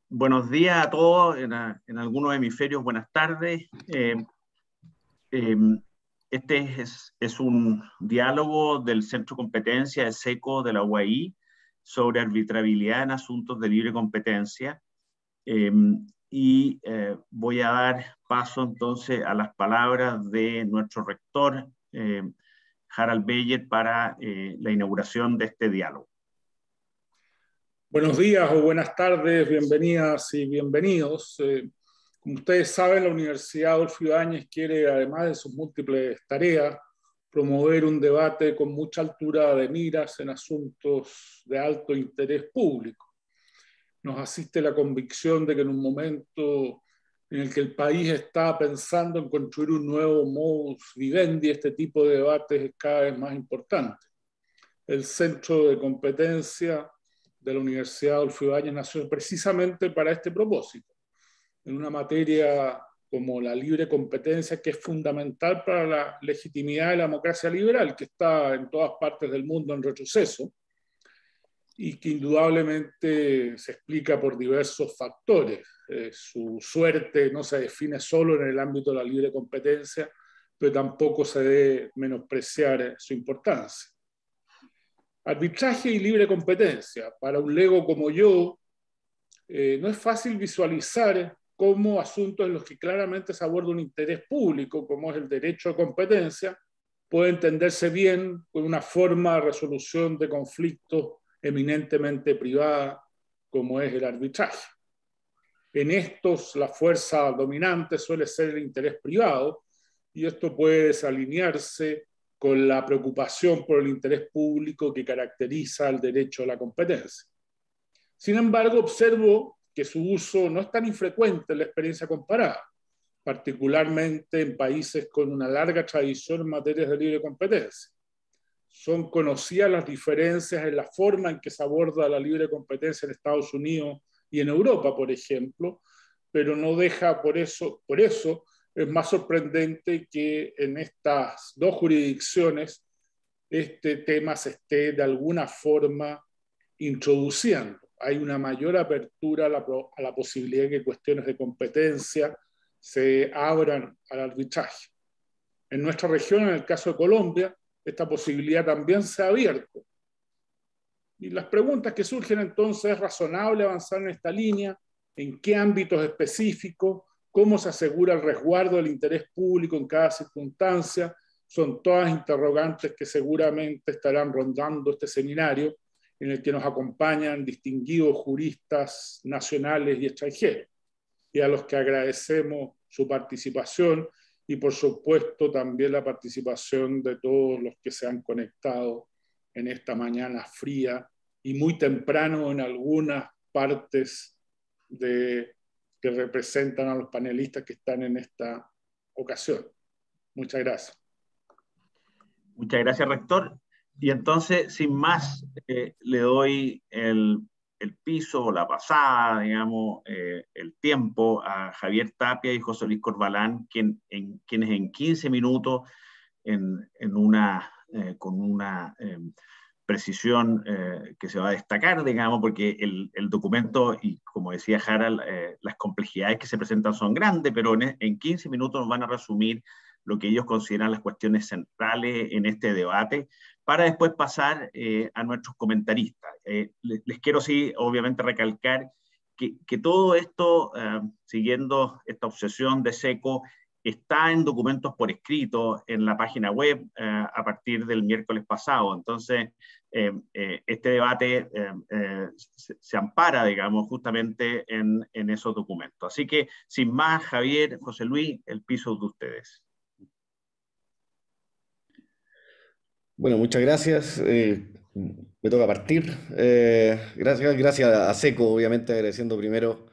Buenos días a todos, en algunos hemisferios, buenas tardes. Eh, este es un diálogo del Centro de Competencia de SECO de la UAI sobre arbitrabilidad en asuntos de libre competencia. Eh, Voy a dar paso entonces a las palabras de nuestro rector, Harald Beyer, para la inauguración de este diálogo. Buenos días o buenas tardes, bienvenidas y bienvenidos. Como ustedes saben, la Universidad Adolfo Ibáñez quiere, además de sus múltiples tareas, promover un debate con mucha altura de miras en asuntos de alto interés público. Nos asiste la convicción de que en un momento en el que el país está pensando en construir un nuevo modus vivendi, este tipo de debates es cada vez más importante. El Centro de Competencia de la Universidad Adolfo Ibáñez nació precisamente para este propósito, en una materia como la libre competencia, que es fundamental para la legitimidad de la democracia liberal, que está en todas partes del mundo en retroceso y que indudablemente se explica por diversos factores. Su suerte no se define solo en el ámbito de la libre competencia, pero tampoco se debe menospreciar su importancia. Arbitraje y libre competencia. Para un lego como yo, no es fácil visualizar cómo asuntos en los que claramente se aborda un interés público, como es el derecho a competencia, puede entenderse bien con una forma de resolución de conflictos eminentemente privada, como es el arbitraje. En estos, la fuerza dominante suele ser el interés privado, y esto puede desalinearse con la preocupación por el interés público que caracteriza el derecho a la competencia. Sin embargo, observo que su uso no es tan infrecuente en la experiencia comparada, particularmente en países con una larga tradición en materias de libre competencia. Son conocidas las diferencias en la forma en que se aborda la libre competencia en Estados Unidos y en Europa, por ejemplo, pero no deja por eso es más sorprendente que en estas dos jurisdicciones este tema se esté de alguna forma introduciendo. Hay una mayor apertura a la posibilidad de que cuestiones de competencia se abran al arbitraje. En nuestra región, en el caso de Colombia, esta posibilidad también se ha abierto. Y las preguntas que surgen entonces: ¿es razonable avanzar en esta línea? ¿En qué ámbitos específicos? ¿Cómo se asegura el resguardo del interés público en cada circunstancia? Son todas interrogantes que seguramente estarán rondando este seminario, en el que nos acompañan distinguidos juristas nacionales y extranjeros, y a los que agradecemos su participación y, por supuesto, también la participación de todos los que se han conectado en esta mañana fría y muy temprano en algunas partes que representan a los panelistas que están en esta ocasión. Muchas gracias. Muchas gracias, rector. Y entonces, sin más, le doy el piso o la pasada, digamos, el tiempo a Javier Tapia y José Luis Corbalán, quienes en 15 minutos, con una precisión que se va a destacar, digamos, porque el documento, y como decía Harald, las complejidades que se presentan son grandes, pero en 15 minutos nos van a resumir lo que ellos consideran las cuestiones centrales en este debate, para después pasar a nuestros comentaristas. Les quiero, sí, obviamente recalcar que todo esto, siguiendo esta obsesión de SECO, está en documentos por escrito en la página web a partir del miércoles pasado. Entonces, este debate se ampara, digamos, justamente en esos documentos. Así que, sin más, Javier, José Luis, el piso de ustedes. Bueno, muchas gracias. Me toca partir. Gracias a SECO, obviamente, agradeciendo primero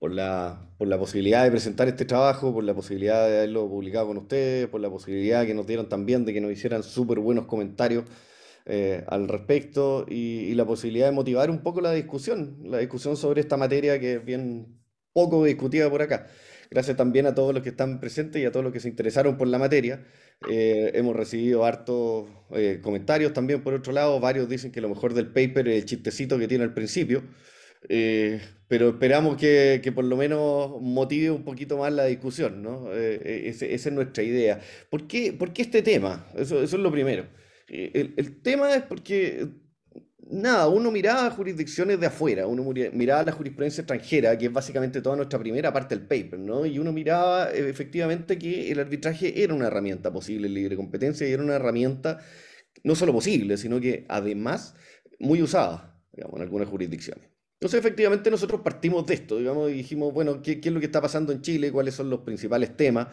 por la posibilidad de presentar este trabajo, por la posibilidad de haberlo publicado con ustedes, por la posibilidad que nos dieron también de que nos hicieran súper buenos comentarios al respecto, y la posibilidad de motivar un poco la discusión sobre esta materia que es bien poco discutida por acá. Gracias también a todos los que están presentes y a todos los que se interesaron por la materia. Hemos recibido hartos comentarios también por otro lado. Varios dicen que lo mejor del paper es el chistecito que tiene al principio. pero esperamos que por lo menos motive un poquito más la discusión, ¿no? Esa es nuestra idea. ¿Por qué este tema? Eso es lo primero. El tema es porque, nada, uno miraba jurisdicciones de afuera, uno miraba la jurisprudencia extranjera, que es básicamente toda nuestra primera parte del paper, ¿no? Y uno miraba efectivamente que el arbitraje era una herramienta posible en libre competencia y era una herramienta no solo posible, sino que además muy usada, digamos, en algunas jurisdicciones. Entonces, efectivamente, nosotros partimos de esto, digamos, y dijimos, bueno, ¿qué es lo que está pasando en Chile? ¿Cuáles son los principales temas?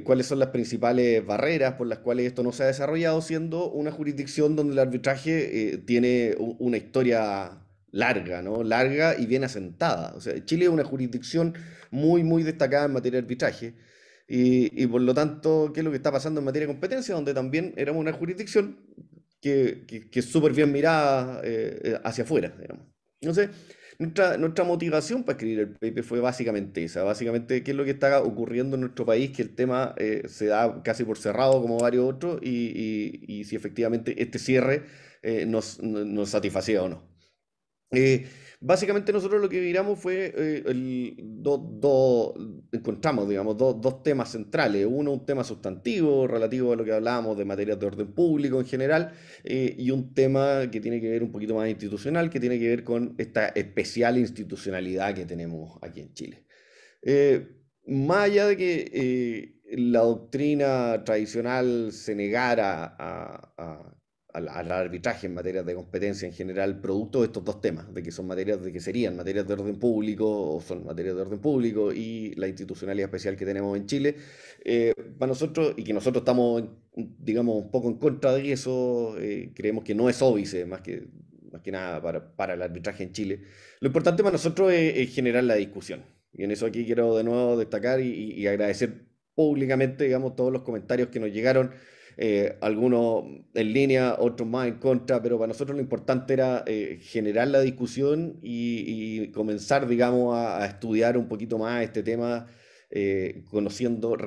¿Cuáles son las principales barreras por las cuales esto no se ha desarrollado, siendo una jurisdicción donde el arbitraje tiene una historia larga, ¿no? Larga y bien asentada. O sea, Chile es una jurisdicción muy, muy destacada en materia de arbitraje. Y por lo tanto, ¿qué es lo que está pasando en materia de competencia? Donde también éramos una jurisdicción que es súper bien mirada hacia afuera, digamos. Entonces, nuestra motivación para escribir el paper fue básicamente esa, básicamente qué es lo que está ocurriendo en nuestro país, que el tema se da casi por cerrado como varios otros, y si efectivamente este cierre nos satisfacía o no. Eh, Básicamente nosotros lo que miramos fue, encontramos, digamos, dos temas centrales. Uno, un tema sustantivo relativo a lo que hablábamos de materias de orden público en general, y un tema que tiene que ver un poquito más institucional, que tiene que ver con esta especial institucionalidad que tenemos aquí en Chile. Más allá de que la doctrina tradicional se negara al arbitraje en materia de competencia en general, producto de estos dos temas, de que son materias de que serían materias de orden público o son materias de orden público y la institucionalidad especial que tenemos en Chile, para nosotros, y que nosotros estamos, digamos, un poco en contra de eso, creemos que no es óbice más que nada para el arbitraje en Chile. Lo importante para nosotros es generar la discusión. Y en eso aquí quiero de nuevo destacar y agradecer públicamente, digamos, todos los comentarios que nos llegaron, algunos en línea, otros más en contra, pero para nosotros lo importante era generar la discusión y comenzar, digamos, a estudiar un poquito más este tema, reconociendo,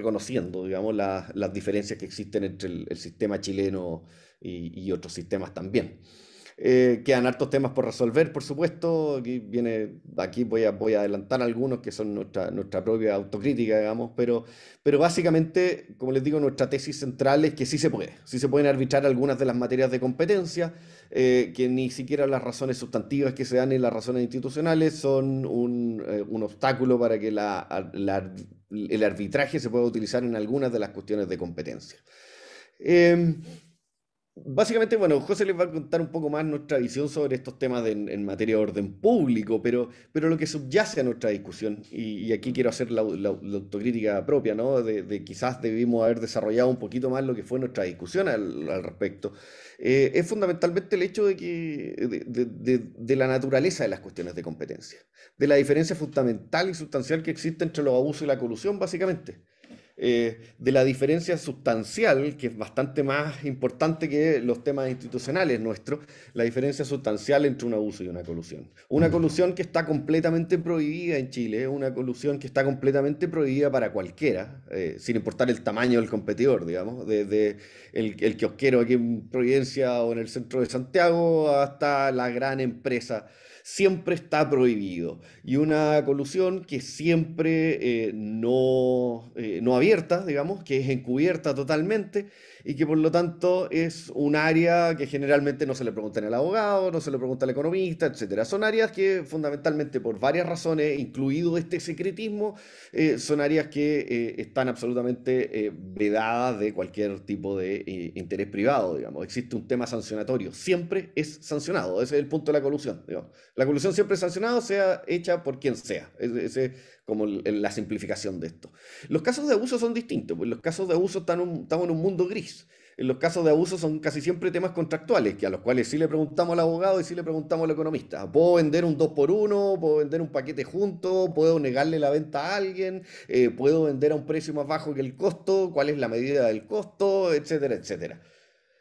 digamos, las diferencias que existen entre el sistema chileno y otros sistemas también. Quedan hartos temas por resolver, por supuesto. Aquí voy a adelantar algunos que son nuestra propia autocrítica, digamos, pero básicamente, como les digo, nuestra tesis central es que sí se pueden arbitrar algunas de las materias de competencia, que ni siquiera las razones sustantivas que se dan en las razones institucionales son un obstáculo para que el arbitraje se pueda utilizar en algunas de las cuestiones de competencia. Básicamente, bueno, José les va a contar un poco más nuestra visión sobre estos temas en materia de orden público, pero lo que subyace a nuestra discusión, y aquí quiero hacer la autocrítica propia, ¿no? De quizás debimos haber desarrollado un poquito más lo que fue nuestra discusión al respecto, es fundamentalmente el hecho de la naturaleza de las cuestiones de competencia, de la diferencia fundamental y sustancial que existe entre los abusos y la colusión, básicamente, de la diferencia sustancial, que es bastante más importante que los temas institucionales nuestros, la diferencia sustancial entre un abuso y una colusión. Una colusión que está completamente prohibida en Chile, una colusión que está completamente prohibida para cualquiera, sin importar el tamaño del competidor, digamos, desde el kiosquero aquí en Providencia o en el centro de Santiago hasta la gran empresa. Siempre está prohibido. Y una colusión que siempre no abierta, digamos, que es encubierta totalmente y que por lo tanto es un área que generalmente no se le pregunta al abogado, no se le pregunta al economista, etcétera. Son áreas que fundamentalmente por varias razones, incluido este secretismo, son áreas que están absolutamente vedadas de cualquier tipo de interés privado, digamos. Existe un tema sancionatorio, siempre es sancionado, ese es el punto de la colusión, digamos. La colusión siempre es sancionada, sea hecha por quien sea. Ese es como la simplificación de esto. Los casos de abuso son distintos, pues los casos de abuso estamos en un mundo gris. En los casos de abuso son casi siempre temas contractuales, que a los cuales sí le preguntamos al abogado y sí le preguntamos al economista. ¿Puedo vender un 2x1? ¿Puedo vender un paquete junto? ¿Puedo negarle la venta a alguien? ¿Puedo vender a un precio más bajo que el costo? ¿Cuál es la medida del costo? Etcétera, etcétera.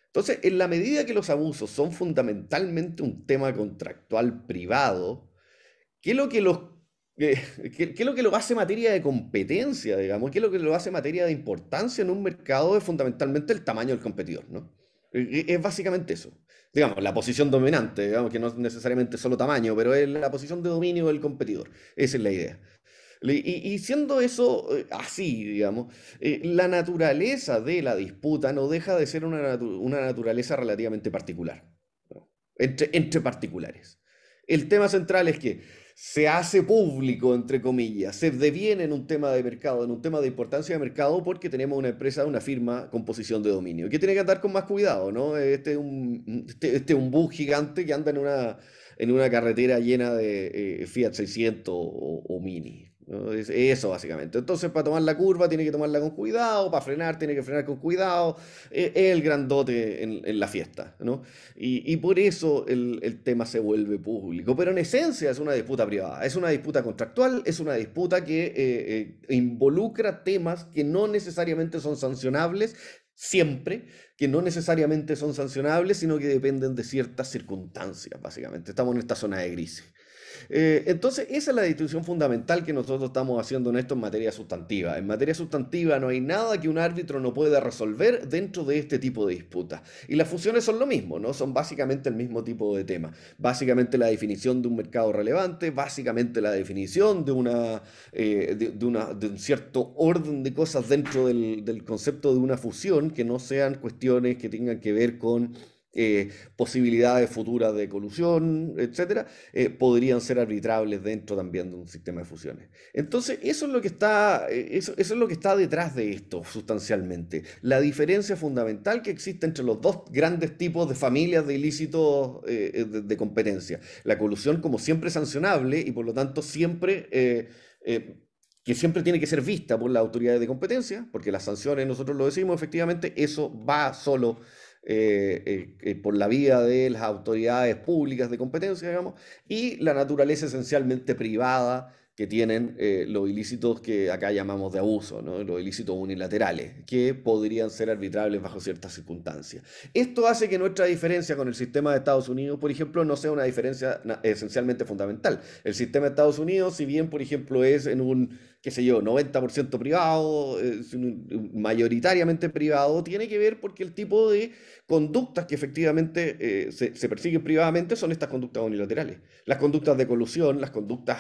Entonces, en la medida que los abusos son fundamentalmente un tema contractual privado, ¿qué es lo que eh, qué es lo que lo hace materia de competencia, digamos? ¿Qué es lo que lo hace materia de importancia en un mercado? Es fundamentalmente el tamaño del competidor, ¿no? Es básicamente eso. Digamos, la posición dominante, digamos que no es necesariamente solo tamaño, pero es la posición de dominio del competidor. Esa es la idea. Y siendo eso así, digamos, la naturaleza de la disputa no deja de ser una naturaleza relativamente particular, ¿no? Entre particulares. El tema central es que se hace público, entre comillas, se deviene en un tema de mercado, en un tema de importancia de mercado, porque tenemos una empresa, una firma con posición de dominio, que tiene que andar con más cuidado, ¿no? Este es un bus gigante que anda en una carretera llena de Fiat 600 o Mini, ¿no? Es eso básicamente. Entonces, para tomar la curva tiene que tomarla con cuidado, para frenar tiene que frenar con cuidado. Es el grandote en la fiesta, ¿no? Y por eso el tema se vuelve público. Pero en esencia es una disputa privada, es una disputa contractual, es una disputa que involucra temas que no necesariamente son sancionables siempre, que no necesariamente son sancionables, sino que dependen de ciertas circunstancias, básicamente. Estamos en esta zona de grises. Entonces, esa es la distinción fundamental que nosotros estamos haciendo en esto en materia sustantiva. En materia sustantiva no hay nada que un árbitro no pueda resolver dentro de este tipo de disputas. Y las fusiones son lo mismo, ¿no? Son básicamente el mismo tipo de tema. Básicamente la definición de un mercado relevante, básicamente la definición de un cierto orden de cosas dentro del concepto de una fusión, que no sean cuestiones que tengan que ver con posibilidades futuras de colusión, etcétera, podrían ser arbitrables dentro también de un sistema de fusiones. Entonces, eso es lo que está detrás de esto, sustancialmente. La diferencia fundamental que existe entre los dos grandes tipos de familias de ilícitos de competencia. La colusión como siempre sancionable y por lo tanto siempre... que siempre tiene que ser vista por las autoridades de competencia, porque las sanciones, nosotros lo decimos, efectivamente, eso va solo por la vía de las autoridades públicas de competencia, digamos, y la naturaleza esencialmente privada que tienen los ilícitos que acá llamamos de abuso, ¿no? Los ilícitos unilaterales, que podrían ser arbitrables bajo ciertas circunstancias. Esto hace que nuestra diferencia con el sistema de Estados Unidos, por ejemplo, no sea una diferencia esencialmente fundamental. El sistema de Estados Unidos, si bien, por ejemplo, es en un, qué sé yo, 90% privado, mayoritariamente privado, tiene que ver porque el tipo de conductas que efectivamente se persiguen privadamente son estas conductas unilaterales. Las conductas de colusión, las conductas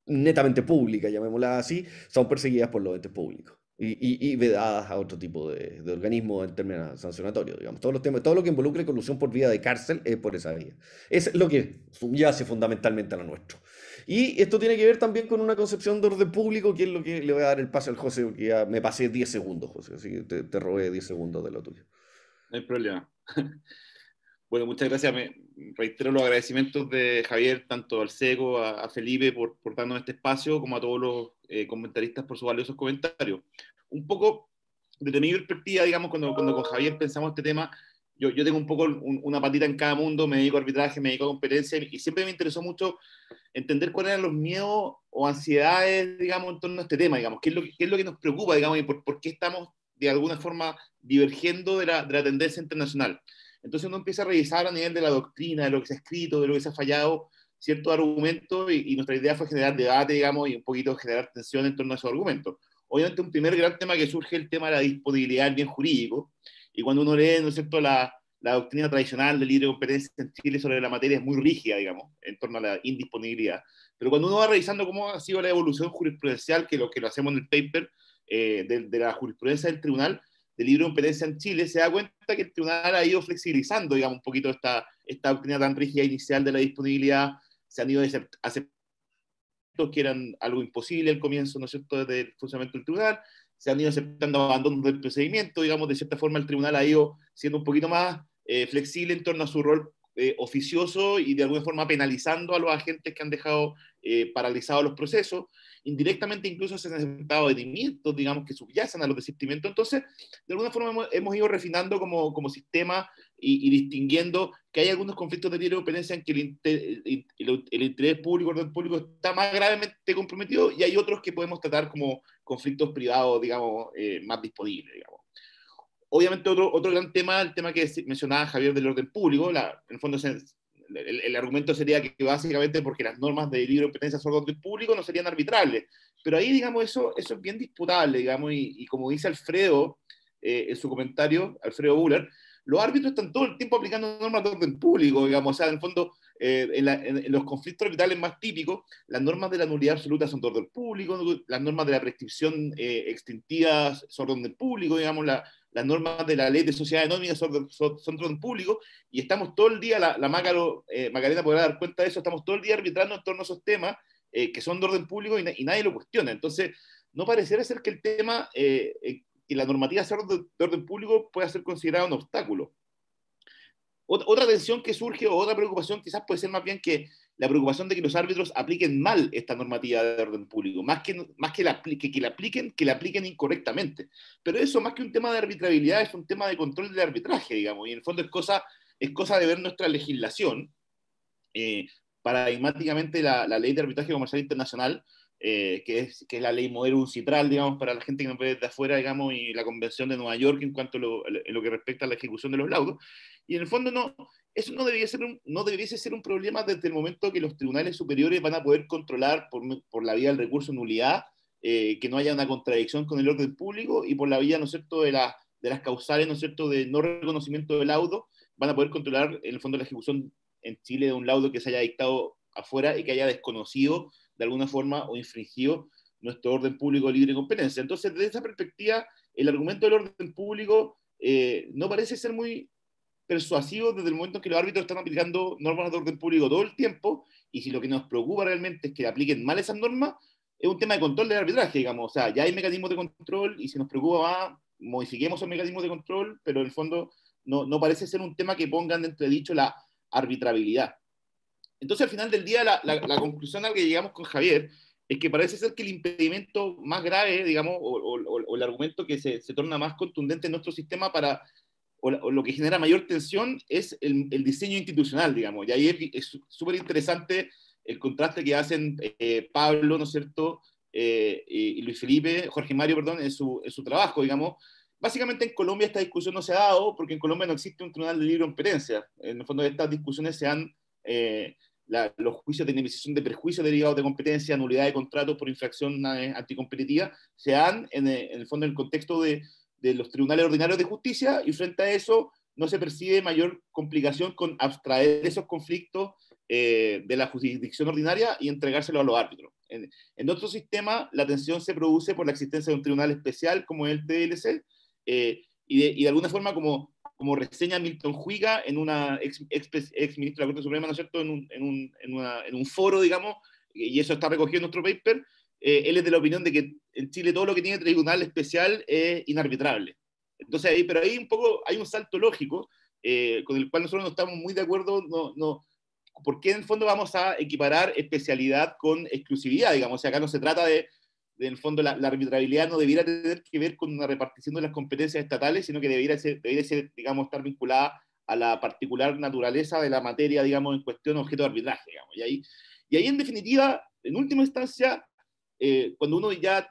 netamente públicas, llamémoslas así, son perseguidas por los entes públicos y vedadas a otro tipo de organismos en términos sancionatorios, digamos. Todos los temas, todo lo que involucre colusión por vía de cárcel es por esa vía. Es lo que subyace fundamentalmente a lo nuestro. Y esto tiene que ver también con una concepción de orden público, que es lo que le voy a dar el pase al José, porque ya me pasé 10 segundos, José, así que te robé 10 segundos de lo tuyo. No hay problema. Bueno, muchas gracias. Me reitero los agradecimientos de Javier, tanto al SECO, a Felipe por darnos este espacio, como a todos los comentaristas por sus valiosos comentarios. Un poco desde mi perspectiva, digamos, cuando con Javier pensamos este tema, yo tengo un poco una patita en cada mundo, me dedico a arbitraje, me dedico a competencia, y siempre me interesó mucho entender cuáles eran los miedos o ansiedades, digamos, en torno a este tema, digamos, qué es lo que nos preocupa, digamos, y por qué estamos de alguna forma divergiendo de la tendencia internacional. Entonces uno empieza a revisar a nivel de la doctrina, de lo que se ha escrito, de lo que se ha fallado, ciertos argumentos, y nuestra idea fue generar debate, digamos, y un poquito generar tensión en torno a esos argumentos. Obviamente un primer gran tema que surge es el tema de la disponibilidad del bien jurídico, y cuando uno lee, ¿no es cierto?, la doctrina tradicional de libre competencia en Chile sobre la materia es muy rígida, digamos, en torno a la indisponibilidad. Pero cuando uno va revisando cómo ha sido la evolución jurisprudencial, que lo hacemos en el paper, de la jurisprudencia del tribunal de libre competencia en Chile, se da cuenta que el tribunal ha ido flexibilizando, digamos, un poquito esta doctrina tan rígida inicial de la disponibilidad. Se han ido aceptando que eran algo imposible al comienzo, ¿no es cierto?, del funcionamiento del tribunal. Se han ido aceptando abandonos del procedimiento, digamos, de cierta forma el tribunal ha ido siendo un poquito más flexible en torno a su rol oficioso, y de alguna forma penalizando a los agentes que han dejado paralizados los procesos. Indirectamente incluso se han aceptado detenimientos, digamos, que subyacen a los desistimientos. Entonces, de alguna forma hemos ido refinando como sistema y distinguiendo que hay algunos conflictos de libre competencia en que el interés público, el orden público está más gravemente comprometido, y hay otros que podemos tratar como conflictos privados, digamos, más disponibles, digamos. Obviamente otro gran tema, el tema que mencionaba Javier del orden público, en el fondo el argumento sería que básicamente porque las normas de libre competencia sobre orden público no serían arbitrables, pero ahí, digamos, eso es bien disputable, digamos, y como dice Alfredo en su comentario, Alfredo Buller, los árbitros están todo el tiempo aplicando normas de orden público, digamos, o sea, en el fondo, en los conflictos orbitales más típicos, las normas de la nulidad absoluta son de orden público, las normas de la prescripción extintiva son de orden público, digamos, las normas de la ley de sociedades anónimas son de orden público, y estamos todo el día, la Macarena podrá dar cuenta de eso, estamos todo el día arbitrando en torno a esos temas que son de orden público y nadie lo cuestiona. Entonces, no pareciera ser que el tema, que la normativa sea de orden público pueda ser considerada un obstáculo. Otra tensión que surge, o otra preocupación, quizás puede ser más bien que la preocupación de que los árbitros apliquen mal esta normativa de orden público, más que la apliquen incorrectamente. Pero eso, más que un tema de arbitrabilidad, es un tema de control del arbitraje, digamos, y en el fondo es cosa de ver nuestra legislación. Paradigmáticamente la ley de arbitraje comercial internacional, que es la ley Modelo Citral, digamos, para la gente que nos ve desde afuera, digamos, y la Convención de Nueva York en cuanto a lo que respecta a la ejecución de los laudos. Y en el fondo eso no debiese ser un problema desde el momento que los tribunales superiores van a poder controlar por la vía del recurso de nulidad, que no haya una contradicción con el orden público, y por la vía, ¿no es cierto?, de las causales, ¿no es cierto?, de no reconocimiento del laudo, van a poder controlar en el fondo la ejecución en Chile de un laudo que se haya dictado afuera y que haya desconocido de alguna forma o infringido nuestro orden público de libre competencia. Entonces, desde esa perspectiva, el argumento del orden público no parece ser muy persuasivo desde el momento en que los árbitros están aplicando normas de orden público todo el tiempo, y si lo que nos preocupa realmente es que apliquen mal esas normas, es un tema de control del arbitraje, digamos. O sea, ya hay mecanismos de control, y si nos preocupa más, modifiquemos esos mecanismos de control, pero en el fondo no parece ser un tema que pongan de entredicho la arbitrabilidad. Entonces, al final del día, la conclusión a la que llegamos con Javier es que parece ser que el impedimento más grave, digamos, o el argumento que se torna más contundente en nuestro sistema o lo que genera mayor tensión es el diseño institucional, digamos. Y ahí es súper interesante el contraste que hacen Pablo, ¿no es cierto?, y Luis Felipe, Jorge Mario, perdón, en su trabajo, digamos. Básicamente en Colombia esta discusión no se ha dado porque en Colombia no existe un tribunal de libre competencia. En el fondo, estas discusiones se han... los juicios de indemnización de perjuicios derivados de competencia, nulidad de contratos por infracción anticompetitiva, se dan en el fondo en el contexto de los tribunales ordinarios de justicia, y frente a eso no se percibe mayor complicación con abstraer esos conflictos de la jurisdicción ordinaria y entregárselo a los árbitros. En otro sistema, la tensión se produce por la existencia de un tribunal especial como el TLC, y de alguna forma, como reseña Milton Juiga, en una ex ministro de la Corte Suprema, ¿no es cierto?, en un foro, digamos, y eso está recogido en nuestro paper, él es de la opinión de que en Chile todo lo que tiene tribunal especial es inarbitrable. Entonces, pero ahí un poco hay un salto lógico con el cual nosotros no estamos muy de acuerdo, porque en el fondo vamos a equiparar especialidad con exclusividad, digamos. O sea, acá no se trata en el fondo, la arbitrabilidad no debiera tener que ver con una repartición de las competencias estatales, sino que debiera ser, digamos, estar vinculada a la particular naturaleza de la materia, digamos, en cuestión objeto de arbitraje, digamos. Y ahí, en definitiva, en última instancia, cuando uno ya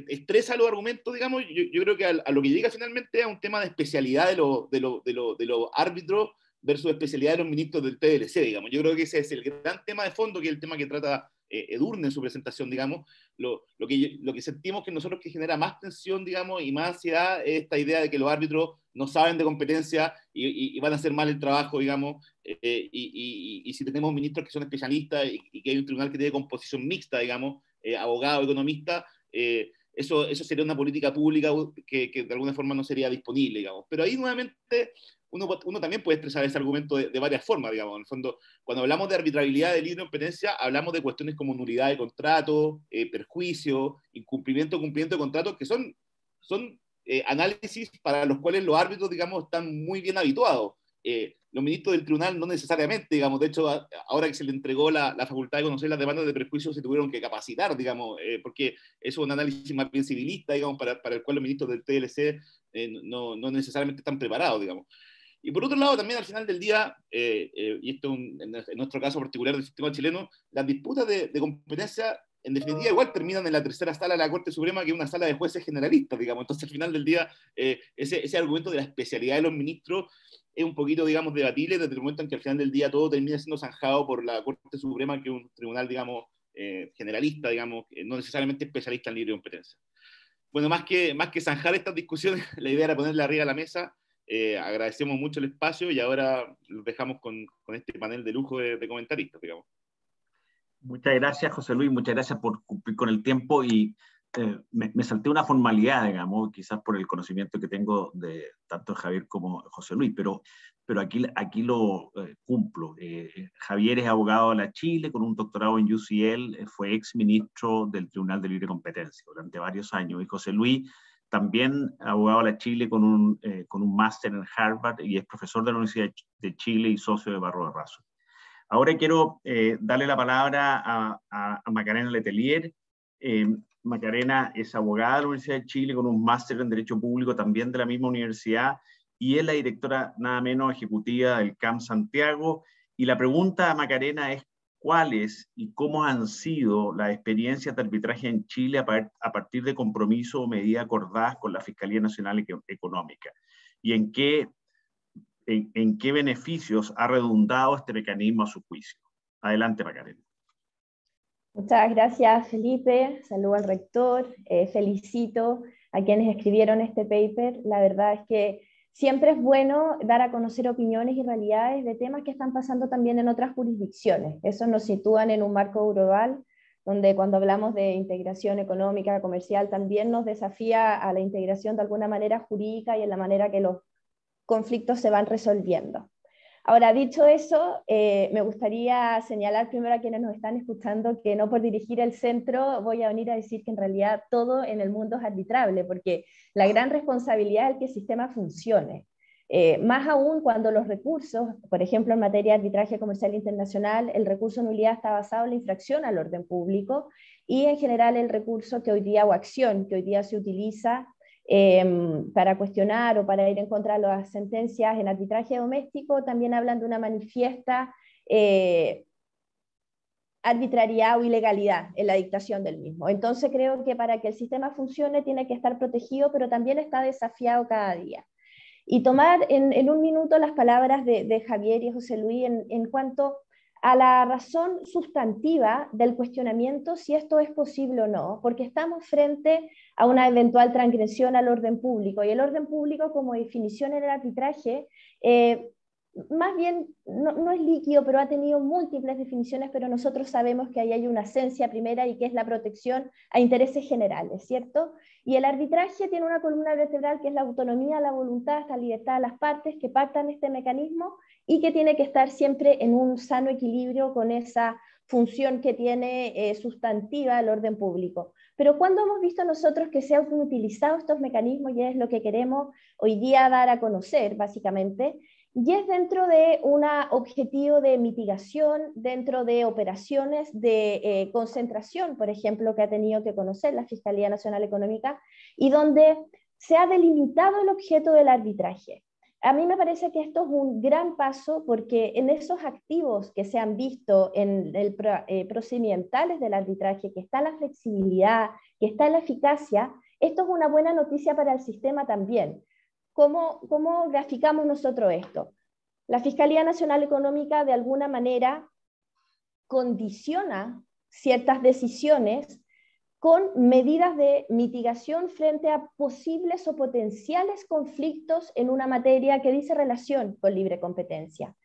estresa los argumentos, digamos, yo creo que a lo que llega finalmente es un tema de especialidad de los árbitros versus especialidad de los ministros del TLC, digamos. Yo creo que ese es el gran tema de fondo, que es el tema que trata Edurne en su presentación, digamos. Lo que sentimos que nosotros que genera más tensión, digamos, y más ansiedad, es esta idea de que los árbitros no saben de competencia y van a hacer mal el trabajo, digamos, y si tenemos ministros que son especialistas y que hay un tribunal que tiene composición mixta, digamos, abogado, economista, eso sería una política pública que de alguna forma no sería disponible, digamos. Pero ahí nuevamente uno también puede expresar ese argumento de varias formas, digamos. En el fondo, cuando hablamos de arbitrabilidad de libre competencia, hablamos de cuestiones como nulidad de contrato, perjuicio, cumplimiento de contratos, que son análisis para los cuales los árbitros, digamos, están muy bien habituados. Los ministros del tribunal no necesariamente, digamos. De hecho, ahora que se le entregó la facultad de conocer las demandas de perjuicio, se tuvieron que capacitar, digamos, porque eso es un análisis más bien civilista, digamos, para el cual los ministros del TLC no necesariamente están preparados, digamos. Y por otro lado, también al final del día, y esto en nuestro caso particular del sistema chileno, las disputas de competencia, en definitiva, igual terminan en la tercera sala de la Corte Suprema, que es una sala de jueces generalistas, digamos. Entonces, al final del día, ese argumento de la especialidad de los ministros es un poquito, digamos, debatible desde el momento en que al final del día todo termina siendo zanjado por la Corte Suprema, que es un tribunal, digamos, generalista, digamos, no necesariamente especialista en libre competencia. Bueno, más que zanjar estas discusiones, la idea era ponerla arriba de la mesa Agradecemos mucho el espacio y ahora los dejamos con este panel de lujo de comentaristas, digamos. Muchas gracias, José Luis, muchas gracias por cumplir con el tiempo y me salté una formalidad, digamos, quizás por el conocimiento que tengo de tanto Javier como José Luis, pero aquí lo cumplo. Javier es abogado de la Chile con un doctorado en UCL, fue ex ministro del Tribunal de Libre Competencia durante varios años, y José Luis también abogado de la Chile con un máster en Harvard y es profesor de la Universidad de Chile y socio de Barro de Razo. Ahora quiero darle la palabra a Macarena Letelier. Macarena es abogada de la Universidad de Chile con un máster en Derecho Público también de la misma universidad y es la directora nada menos ejecutiva del CAM Santiago. Y la pregunta a Macarena es cuáles y cómo han sido las experiencias de arbitraje en Chile a partir de compromisos o medidas acordadas con la Fiscalía Nacional Económica y en qué beneficios ha redundado este mecanismo a su juicio. Adelante, Macarena. Muchas gracias, Felipe. Saludo al rector. Felicito a quienes escribieron este paper. La verdad es que siempre es bueno dar a conocer opiniones y realidades de temas que están pasando también en otras jurisdicciones. Eso nos sitúan en un marco global, donde cuando hablamos de integración económica, comercial, también nos desafía a la integración de alguna manera jurídica y en la manera que los conflictos se van resolviendo. Ahora, dicho eso, me gustaría señalar primero a quienes nos están escuchando que no por dirigir el centro voy a venir a decir que en realidad todo en el mundo es arbitrable, porque la gran responsabilidad es que el sistema funcione. Más aún cuando los recursos, por ejemplo en materia de arbitraje comercial internacional, el recurso de nulidad está basado en la infracción al orden público y en general el recurso que hoy día, o acción que hoy día se utiliza para cuestionar o para ir en contra de las sentencias en arbitraje doméstico, también hablan de una manifiesta arbitrariedad o ilegalidad en la dictación del mismo. Entonces creo que para que el sistema funcione tiene que estar protegido, pero también está desafiado cada día. Y tomar en un minuto las palabras de Javier y José Luis en cuanto a la razón sustantiva del cuestionamiento si esto es posible o no, porque estamos frente a una eventual transgresión al orden público, y el orden público como definición en el arbitraje, más bien no es líquido, pero ha tenido múltiples definiciones, pero nosotros sabemos que ahí hay una esencia primera y que es la protección a intereses generales, ¿cierto? Y el arbitraje tiene una columna vertebral que es la autonomía, la voluntad, la libertad de las partes que pactan este mecanismo y que tiene que estar siempre en un sano equilibrio con esa función que tiene sustantiva el orden público. Pero ¿cuándo hemos visto nosotros que se han utilizado estos mecanismos? Y es lo que queremos hoy día dar a conocer, básicamente, y es dentro de un objetivo de mitigación, dentro de operaciones de concentración, por ejemplo, que ha tenido que conocer la Fiscalía Nacional Económica, y donde se ha delimitado el objeto del arbitraje. A mí me parece que esto es un gran paso porque en esos activos que se han visto en el procedimentales del arbitraje, que está la flexibilidad, que está la eficacia, esto es una buena noticia para el sistema también. ¿Cómo graficamos nosotros esto? La Fiscalía Nacional Económica de alguna manera condiciona ciertas decisiones con medidas de mitigación frente a posibles o potenciales conflictos en una materia que dice relación con libre competencia.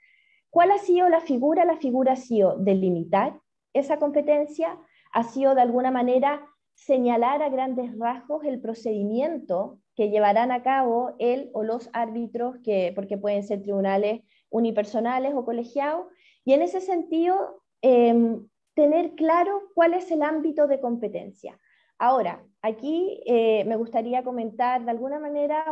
¿Cuál ha sido la figura? La figura ha sido delimitar esa competencia, ha sido de alguna manera señalar a grandes rasgos el procedimiento que llevarán a cabo él o los árbitros, porque pueden ser tribunales unipersonales o colegiados, y en ese sentido tener claro cuál es el ámbito de competencia. Ahora, aquí me gustaría comentar de alguna manera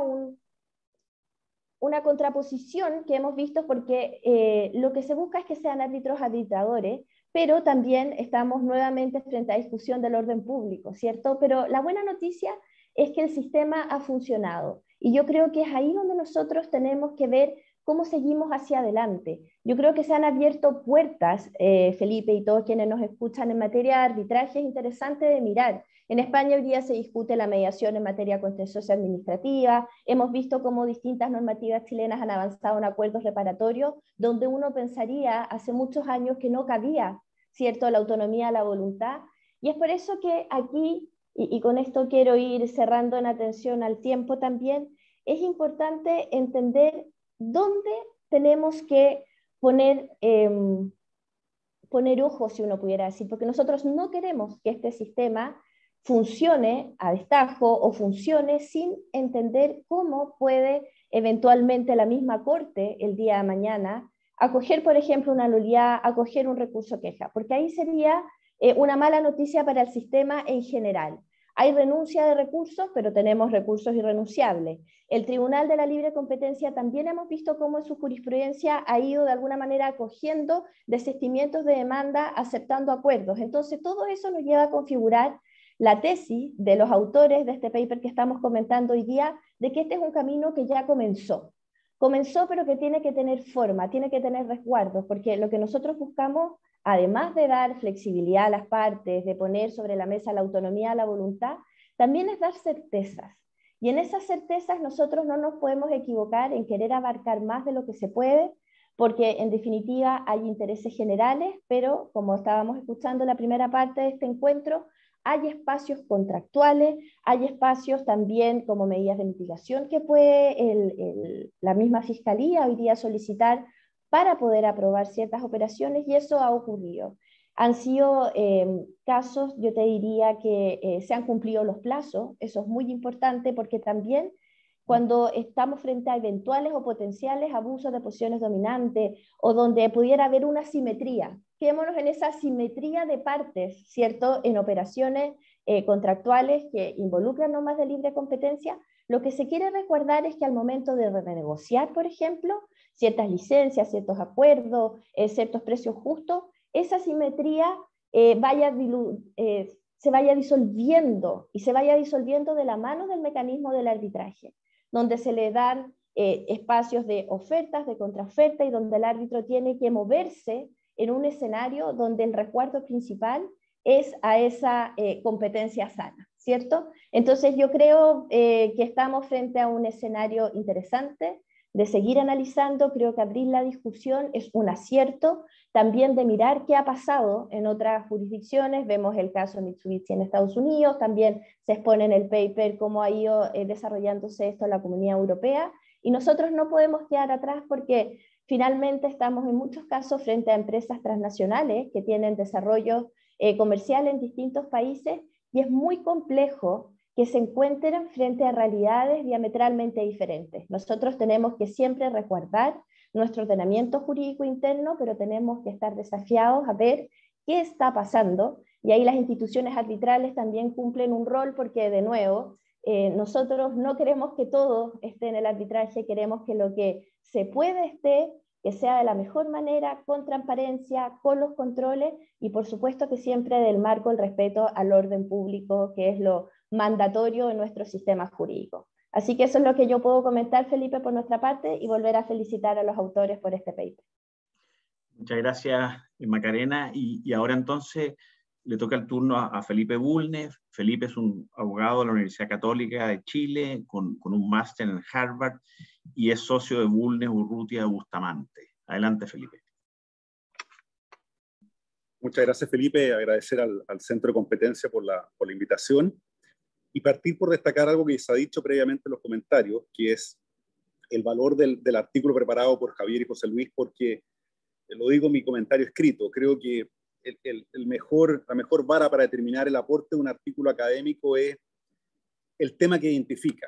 una contraposición que hemos visto, porque lo que se busca es que sean árbitros arbitradores, pero también estamos nuevamente frente a discusión del orden público, ¿cierto? Pero la buena noticia es que el sistema ha funcionado, y yo creo que es ahí donde nosotros tenemos que ver cómo seguimos hacia adelante. Yo creo que se han abierto puertas, Felipe y todos quienes nos escuchan, en materia de arbitraje. Es interesante de mirar. En España hoy día se discute la mediación en materia contenciosa administrativa. Hemos visto cómo distintas normativas chilenas han avanzado en acuerdos reparatorios, donde uno pensaría hace muchos años que no cabía, ¿cierto?, la autonomía, la voluntad. Y es por eso que aquí, y con esto quiero ir cerrando en atención al tiempo también, es importante entender dónde tenemos que poner ojo, si uno pudiera decir, porque nosotros no queremos que este sistema funcione a destajo o funcione sin entender cómo puede eventualmente la misma Corte el día de mañana acoger, por ejemplo, una nulidad, acoger un recurso queja, porque ahí sería una mala noticia para el sistema en general. Hay renuncia de recursos, pero tenemos recursos irrenunciables. El Tribunal de la Libre Competencia también hemos visto cómo en su jurisprudencia ha ido de alguna manera acogiendo desistimientos de demanda, aceptando acuerdos. Entonces, todo eso nos lleva a configurar la tesis de los autores de este paper que estamos comentando hoy día, de que este es un camino que ya comenzó. Comenzó, pero que tiene que tener forma, tiene que tener resguardos, porque lo que nosotros buscamos, además de dar flexibilidad a las partes, de poner sobre la mesa la autonomía, la voluntad, también es dar certezas. Y en esas certezas nosotros no nos podemos equivocar en querer abarcar más de lo que se puede, porque en definitiva hay intereses generales, pero como estábamos escuchando en la primera parte de este encuentro, hay espacios contractuales, hay espacios también como medidas de mitigación que puede la misma Fiscalía hoy día solicitar para poder aprobar ciertas operaciones, y eso ha ocurrido. Han sido casos, yo te diría que se han cumplido los plazos, eso es muy importante porque también cuando estamos frente a eventuales o potenciales abusos de posiciones dominantes o donde pudiera haber una asimetría, quedémonos en esa asimetría de partes, ¿cierto? En operaciones contractuales que involucran normas de libre competencia, lo que se quiere resguardar es que al momento de renegociar, por ejemplo, ciertas licencias, ciertos acuerdos, ciertos precios justos, esa asimetría se vaya disolviendo y se vaya disolviendo de la mano del mecanismo del arbitraje, donde se le dan espacios de ofertas, de contraoferta, y donde el árbitro tiene que moverse en un escenario donde el resguardo principal es a esa competencia sana, ¿cierto? Entonces yo creo que estamos frente a un escenario interesante de seguir analizando. Creo que abrir la discusión es un acierto, también de mirar qué ha pasado en otras jurisdicciones. Vemos el caso Mitsubishi en Estados Unidos, también se expone en el paper cómo ha ido desarrollándose esto en la Comunidad Europea, y nosotros no podemos quedar atrás porque finalmente estamos en muchos casos frente a empresas transnacionales que tienen desarrollo comercial en distintos países, y es muy complejo que se encuentren frente a realidades diametralmente diferentes. Nosotros tenemos que siempre resguardar nuestro ordenamiento jurídico interno, pero tenemos que estar desafiados a ver qué está pasando, y ahí las instituciones arbitrales también cumplen un rol, porque de nuevo, nosotros no queremos que todo esté en el arbitraje, queremos que lo que se puede esté, que sea de la mejor manera, con transparencia, con los controles, y por supuesto que siempre del marco el respeto al orden público, que es lo mandatorio en nuestro sistema jurídico. Así que eso es lo que yo puedo comentar, Felipe, por nuestra parte, y volver a felicitar a los autores por este paper. Muchas gracias, Macarena. Y ahora entonces le toca el turno a Felipe Bulnes. Felipe es un abogado de la Universidad Católica de Chile con un máster en Harvard y es socio de Bulnes, Urrutia, Bustamante. Adelante, Felipe. Muchas gracias, Felipe. Agradecer al Centro de Competencia por la invitación y partir por destacar algo que se ha dicho previamente en los comentarios, que es el valor del artículo preparado por Javier y José Luis, porque, lo digo en mi comentario escrito, creo que la mejor vara para determinar el aporte de un artículo académico es el tema que identifica.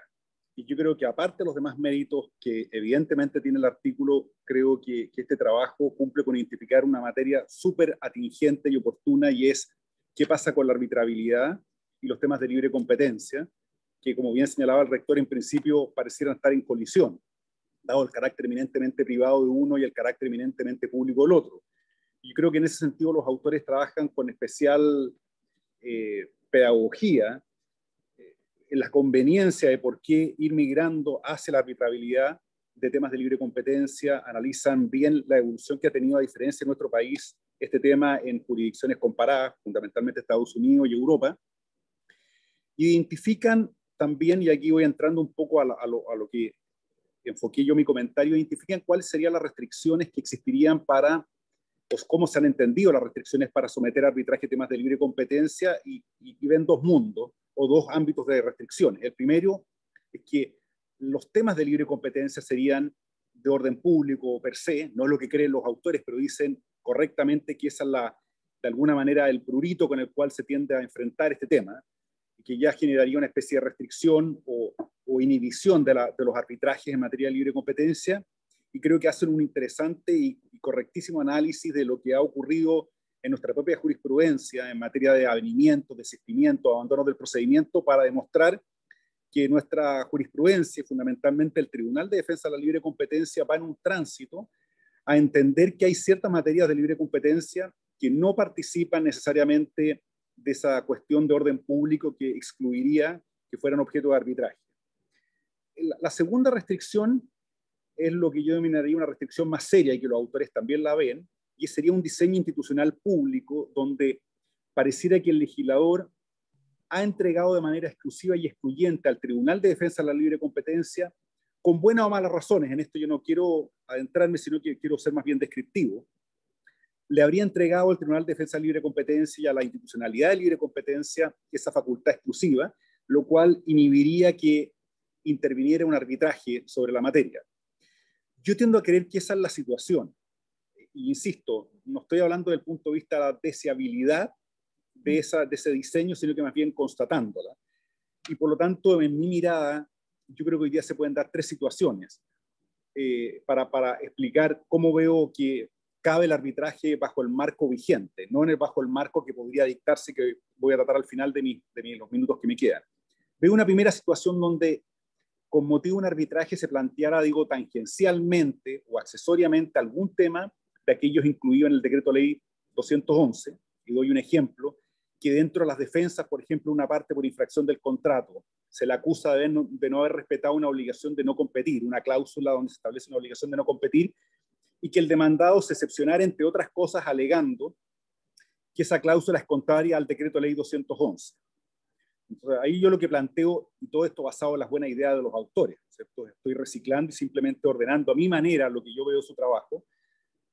Y yo creo que aparte de los demás méritos que evidentemente tiene el artículo, creo que este trabajo cumple con identificar una materia súper atingente y oportuna, y es qué pasa con la arbitrabilidad y los temas de libre competencia, que como bien señalaba el rector, en principio parecieran estar en colisión, dado el carácter eminentemente privado de uno y el carácter eminentemente público del otro. Y creo que en ese sentido los autores trabajan con especial pedagogía en la conveniencia de por qué ir migrando hacia la arbitrabilidad de temas de libre competencia. Analizan bien la evolución que ha tenido, a diferencia en nuestro país, este tema en jurisdicciones comparadas, fundamentalmente Estados Unidos y Europa. Identifican también, y aquí voy entrando un poco a lo que enfoqué yo mi comentario, identifican cuáles serían las restricciones que existirían para, pues cómo se han entendido las restricciones para someter a arbitraje temas de libre competencia, y ven dos mundos o dos ámbitos de restricciones. El primero es que los temas de libre competencia serían de orden público per se, no es lo que creen los autores, pero dicen correctamente que esa es de alguna manera el prurito con el cual se tiende a enfrentar este tema, y que ya generaría una especie de restricción o inhibición de los arbitrajes en materia de libre competencia, y creo que hacen un interesante y correctísimo análisis de lo que ha ocurrido en nuestra propia jurisprudencia en materia de avenimiento, desistimiento, abandono del procedimiento, para demostrar que nuestra jurisprudencia, fundamentalmente el Tribunal de Defensa de la Libre Competencia, va en un tránsito a entender que hay ciertas materias de libre competencia que no participan necesariamente de esa cuestión de orden público que excluiría que fueran objeto de arbitraje. La segunda restricción es lo que yo denominaría una restricción más seria, y que los autores también la ven, y sería un diseño institucional público donde pareciera que el legislador ha entregado de manera exclusiva y excluyente al Tribunal de Defensa de la Libre Competencia, con buenas o malas razones. En esto yo no quiero adentrarme, sino que quiero ser más bien descriptivo. Le habría entregado al Tribunal de Defensa de la Libre Competencia y a la institucionalidad de libre competencia esa facultad exclusiva, lo cual inhibiría que interviniera un arbitraje sobre la materia. Yo tiendo a creer que esa es la situación. Y insisto, no estoy hablando del punto de vista de la deseabilidad de ese diseño, sino que más bien constatándola. Y por lo tanto, en mi mirada, yo creo que hoy día se pueden dar tres situaciones para explicar cómo veo que cabe el arbitraje bajo el marco vigente, no bajo el marco que podría dictarse, que voy a tratar al final de los minutos que me quedan. Veo una primera situación donde, con motivo de un arbitraje, se planteara, digo, tangencialmente o accesoriamente algún tema de aquellos incluidos en el decreto ley 211, y doy un ejemplo, que dentro de las defensas, por ejemplo, una parte por infracción del contrato, se le acusa de no haber respetado una obligación de no competir, una cláusula donde se establece una obligación de no competir, y que el demandado se excepcionara, entre otras cosas, alegando que esa cláusula es contraria al decreto ley 211. Entonces, ahí yo lo que planteo, y todo esto basado en las buenas ideas de los autores, ¿cierto? Estoy reciclando y simplemente ordenando a mi manera lo que yo veo de su trabajo.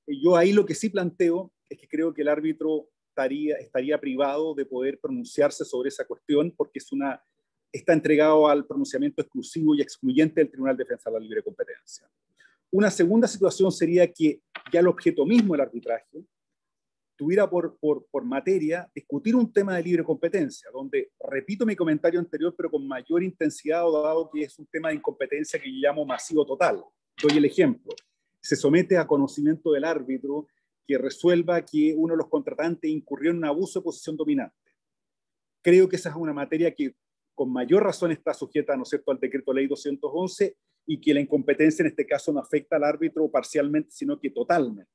Y yo ahí lo que sí planteo es que creo que el árbitro estaría privado de poder pronunciarse sobre esa cuestión, porque está entregado al pronunciamiento exclusivo y excluyente del Tribunal de Defensa de la Libre Competencia. Una segunda situación sería que ya el objeto mismo del arbitraje tuviera por materia discutir un tema de libre competencia, donde, repito mi comentario anterior, pero con mayor intensidad, dado que es un tema de incompetencia que yo llamo masivo total. Doy el ejemplo. Se somete a conocimiento del árbitro que resuelva que uno de los contratantes incurrió en un abuso de posición dominante. Creo que esa es una materia que con mayor razón está sujeta, ¿no es cierto?, al decreto ley 211, y que la incompetencia en este caso no afecta al árbitro parcialmente, sino que totalmente.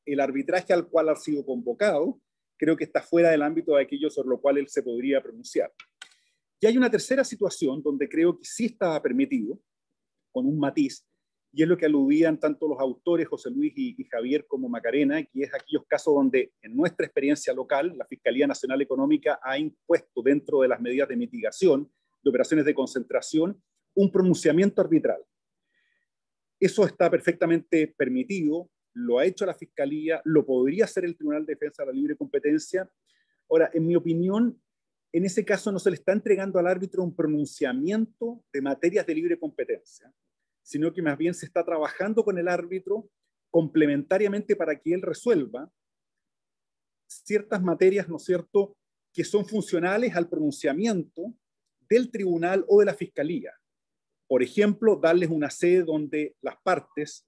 El arbitraje al cual ha sido convocado creo que está fuera del ámbito de aquello sobre lo cual él se podría pronunciar. Y hay una tercera situación donde creo que sí está permitido, con un matiz, y es lo que aludían tanto los autores, José Luis y Javier, como Macarena, que es aquellos casos donde, en nuestra experiencia local, la Fiscalía Nacional Económica ha impuesto, dentro de las medidas de mitigación de operaciones de concentración, un pronunciamiento arbitral. Eso está perfectamente permitido, lo ha hecho la Fiscalía, lo podría hacer el Tribunal de Defensa de la Libre Competencia. Ahora, en mi opinión, en ese caso no se le está entregando al árbitro un pronunciamiento de materias de libre competencia, sino que más bien se está trabajando con el árbitro complementariamente para que él resuelva ciertas materias, ¿no es cierto?, que son funcionales al pronunciamiento del tribunal o de la Fiscalía. Por ejemplo, darles una sede donde las partes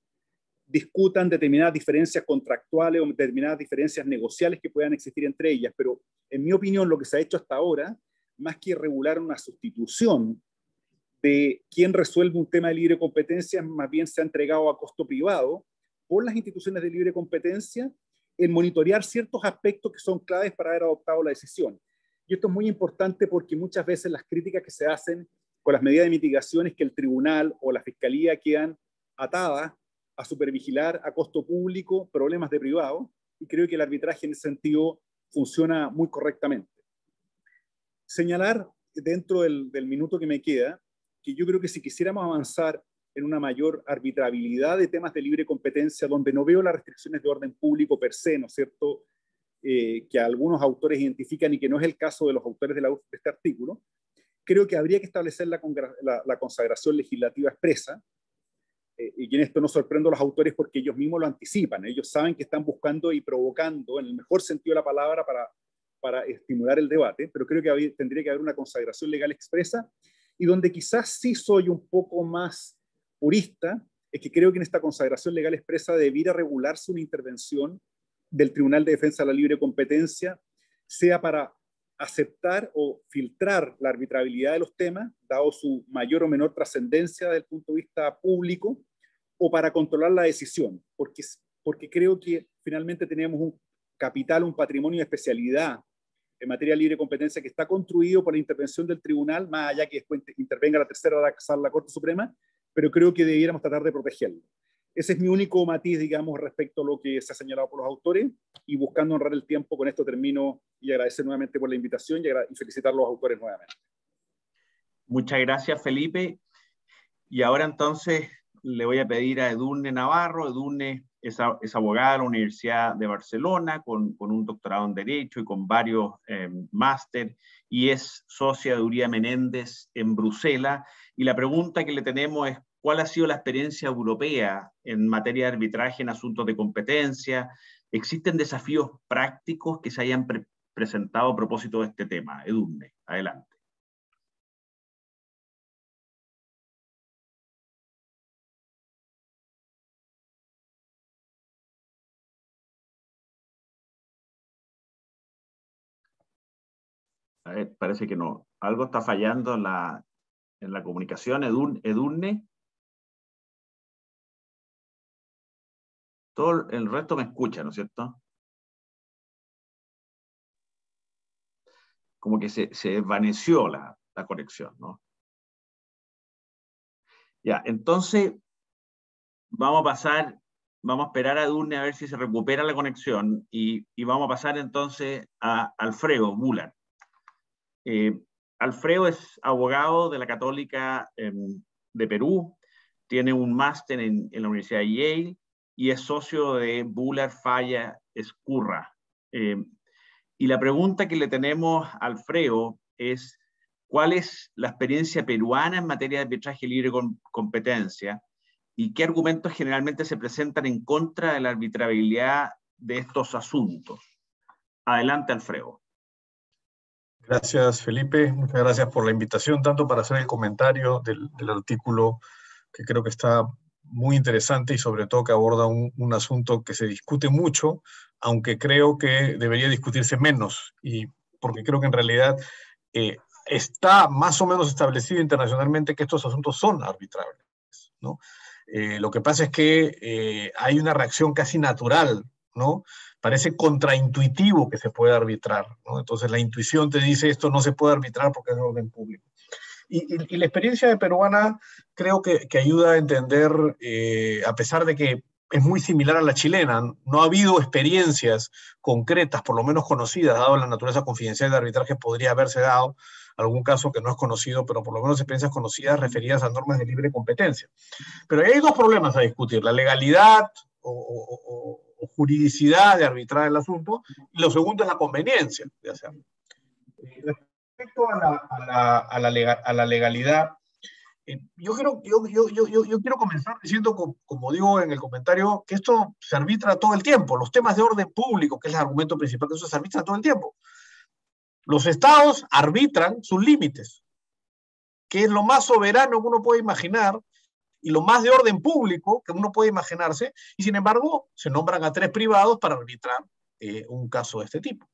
discutan determinadas diferencias contractuales o determinadas diferencias negociales que puedan existir entre ellas. Pero, en mi opinión, lo que se ha hecho hasta ahora, más que regular una sustitución de quien resuelve un tema de libre competencia, más bien se ha entregado a costo privado por las instituciones de libre competencia en monitorear ciertos aspectos que son claves para haber adoptado la decisión. Y esto es muy importante porque muchas veces las críticas que se hacen con las medidas de mitigación es que el tribunal o la fiscalía quedan atadas a supervigilar a costo público problemas de privado, y creo que el arbitraje en ese sentido funciona muy correctamente. Señalar dentro del minuto que me queda que yo creo que si quisiéramos avanzar en una mayor arbitrabilidad de temas de libre competencia, donde no veo las restricciones de orden público per se, ¿no es cierto?, que algunos autores identifican y que no es el caso de los autores de este artículo, creo que habría que establecer la consagración legislativa expresa, y en esto no sorprendo a los autores porque ellos mismos lo anticipan. Ellos saben que están buscando y provocando, en el mejor sentido de la palabra, para estimular el debate, pero creo que tendría que haber una consagración legal expresa, y donde quizás sí soy un poco más purista, es que creo que en esta consagración legal expresa debiera regularse una intervención del Tribunal de Defensa de la Libre Competencia, sea para aceptar o filtrar la arbitrabilidad de los temas, dado su mayor o menor trascendencia desde el punto de vista público, o para controlar la decisión, porque creo que finalmente tenemos un capital, un patrimonio de especialidad en materia de libre competencia que está construido por la intervención del tribunal, más allá que después intervenga la tercera sala de la Corte Suprema, pero creo que debiéramos tratar de protegerlo. Ese es mi único matiz, digamos, respecto a lo que se ha señalado por los autores, y buscando honrar el tiempo, con esto termino, y agradecer nuevamente por la invitación y felicitar a los autores nuevamente. Muchas gracias, Felipe. Y ahora entonces le voy a pedir a Edurne Navarro. Edurne es abogada de la Universidad de Barcelona, con un doctorado en Derecho y con varios máster, y es socia de Uría Menéndez en Bruselas. Y la pregunta que le tenemos es: ¿cuál ha sido la experiencia europea en materia de arbitraje en asuntos de competencia? ¿Existen desafíos prácticos que se hayan presentado a propósito de este tema? Edurne, adelante. A ver, parece que no. Algo está fallando en la comunicación. Edurne. Todo el resto me escucha, ¿no es cierto? Como que se desvaneció la conexión, ¿no? Ya, entonces vamos a esperar a Edurne a ver si se recupera la conexión, y vamos a pasar entonces a Alfredo Bular. Alfredo es abogado de la Católica de Perú, tiene un máster en la Universidad de Yale y es socio de Bular Falla Escurra. Y la pregunta que le tenemos a Alfredo es: ¿cuál es la experiencia peruana en materia de arbitraje libre con competencia? ¿Y qué argumentos generalmente se presentan en contra de la arbitrabilidad de estos asuntos? Adelante, Alfredo. Gracias, Felipe. Muchas gracias por la invitación, tanto para hacer el comentario del artículo, que creo que está muy interesante y sobre todo que aborda un asunto que se discute mucho, aunque creo que debería discutirse menos, y porque creo que en realidad está más o menos establecido internacionalmente que estos asuntos son arbitrables, ¿no? Lo que pasa es que hay una reacción casi natural, ¿no? Parece contraintuitivo que se puede arbitrar, ¿no? Entonces la intuición te dice: esto no se puede arbitrar porque es de orden público. Y la experiencia peruana creo que ayuda a entender, a pesar de que es muy similar a la chilena, no ha habido experiencias concretas, por lo menos conocidas, dado la naturaleza confidencial del arbitraje. Podría haberse dado algún caso que no es conocido, pero por lo menos experiencias conocidas referidas a normas de libre competencia. Pero hay dos problemas a discutir: la legalidad o juridicidad de arbitrar el asunto, y lo segundo es la conveniencia de hacerlo. Respecto a la legalidad, yo quiero comenzar diciendo, como digo en el comentario, que esto se arbitra todo el tiempo. Los temas de orden público, que es el argumento principal, que eso se arbitra todo el tiempo. Los estados arbitran sus límites, que es lo más soberano que uno puede imaginar, y lo más de orden público que uno puede imaginarse, y sin embargo se nombran a 3 privados para arbitrar un caso de este tipo.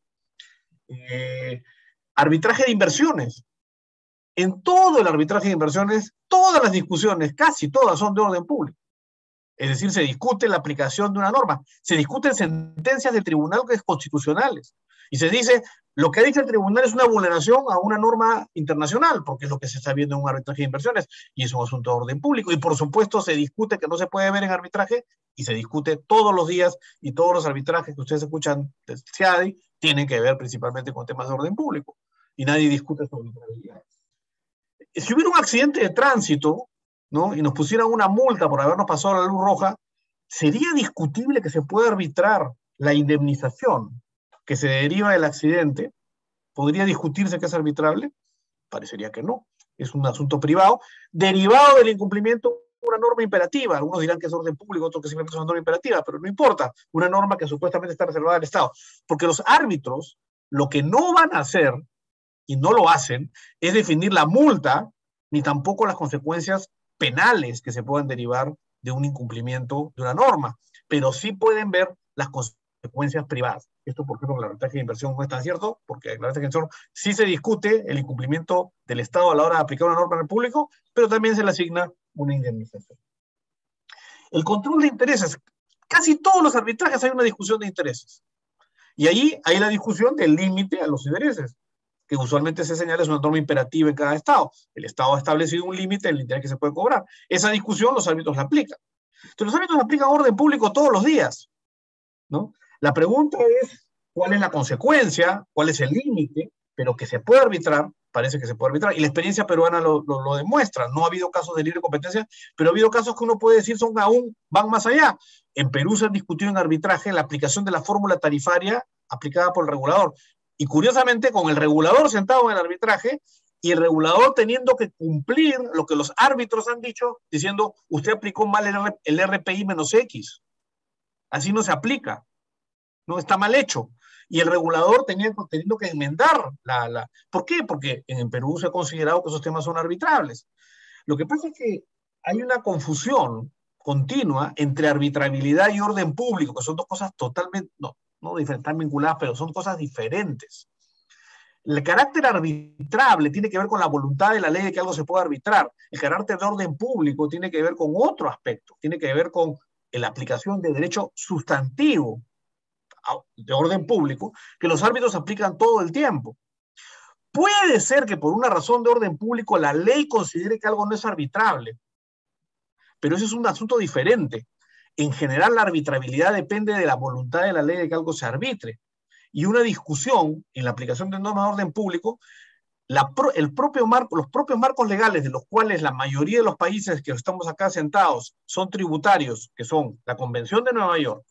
Arbitraje de inversiones. En todo el arbitraje de inversiones, todas las discusiones, casi todas, son de orden público. Es decir, se discute la aplicación de una norma, se discuten sentencias del tribunal que es constitucionales, y se dice: lo que dice el tribunal es una vulneración a una norma internacional, porque es lo que se está viendo en un arbitraje de inversiones, y es un asunto de orden público. Y por supuesto se discute que no se puede ver en arbitraje, y se discute todos los días, y todos los arbitrajes que ustedes escuchan de CIADI tienen que ver principalmente con temas de orden público, y nadie discute sobre arbitrabilidad. Si hubiera un accidente de tránsito, ¿no?, y nos pusieran una multa por habernos pasado la luz roja, ¿sería discutible que se pueda arbitrar la indemnización que se deriva del accidente? ¿Podría discutirse que es arbitrable? Parecería que no. Es un asunto privado, derivado del incumplimiento de una norma imperativa. Algunos dirán que es orden público, otros que simplemente es una norma imperativa, pero no importa, una norma que supuestamente está reservada al Estado. Porque los árbitros lo que no van a hacer, y no lo hacen, es definir la multa, ni tampoco las consecuencias penales que se puedan derivar de un incumplimiento de una norma, pero sí pueden ver las consecuencias privadas. Esto, por ejemplo, con el arbitraje de inversión no es tan cierto, porque en el arbitraje de inversión sí se discute el incumplimiento del Estado a la hora de aplicar una norma en el público, pero también se le asigna una indemnización. El control de intereses. Casi todos los arbitrajes hay una discusión de intereses. Y ahí hay la discusión del límite a los intereses, que usualmente se señala es una norma imperativa en cada Estado. El Estado ha establecido un límite del interés que se puede cobrar. Esa discusión los árbitros la aplican. Entonces los árbitros aplican orden público todos los días, ¿no? La pregunta es, ¿cuál es la consecuencia? ¿Cuál es el límite? Pero que se puede arbitrar, parece que se puede arbitrar, y la experiencia peruana lo demuestra. No ha habido casos de libre competencia, pero ha habido casos que uno puede decir van más allá. En Perú se ha discutido en arbitraje la aplicación de la fórmula tarifaria aplicada por el regulador. Y curiosamente, con el regulador sentado en el arbitraje y el regulador teniendo que cumplir lo que los árbitros han dicho, diciendo, usted aplicó mal el RPI menos X. Así no se aplica. No está mal hecho. Y el regulador teniendo que enmendar ¿Por qué? Porque en Perú se ha considerado que esos temas son arbitrables. Lo que pasa es que hay una confusión continua entre arbitrabilidad y orden público, que son dos cosas totalmente, no están vinculadas, pero son cosas diferentes. El carácter arbitrable tiene que ver con la voluntad de la ley de que algo se pueda arbitrar. El carácter de orden público tiene que ver con otro aspecto, tiene que ver con la aplicación de derecho sustantivo de orden público que los árbitros aplican todo el tiempo. Puede ser que por una razón de orden público la ley considere que algo no es arbitrable, pero eso es un asunto diferente. En general, la arbitrabilidad depende de la voluntad de la ley de que algo se arbitre. Y una discusión en la aplicación de normas de orden público, los propios marcos legales de los cuales la mayoría de los países que estamos acá sentados son tributarios, que son la Convención de Nueva York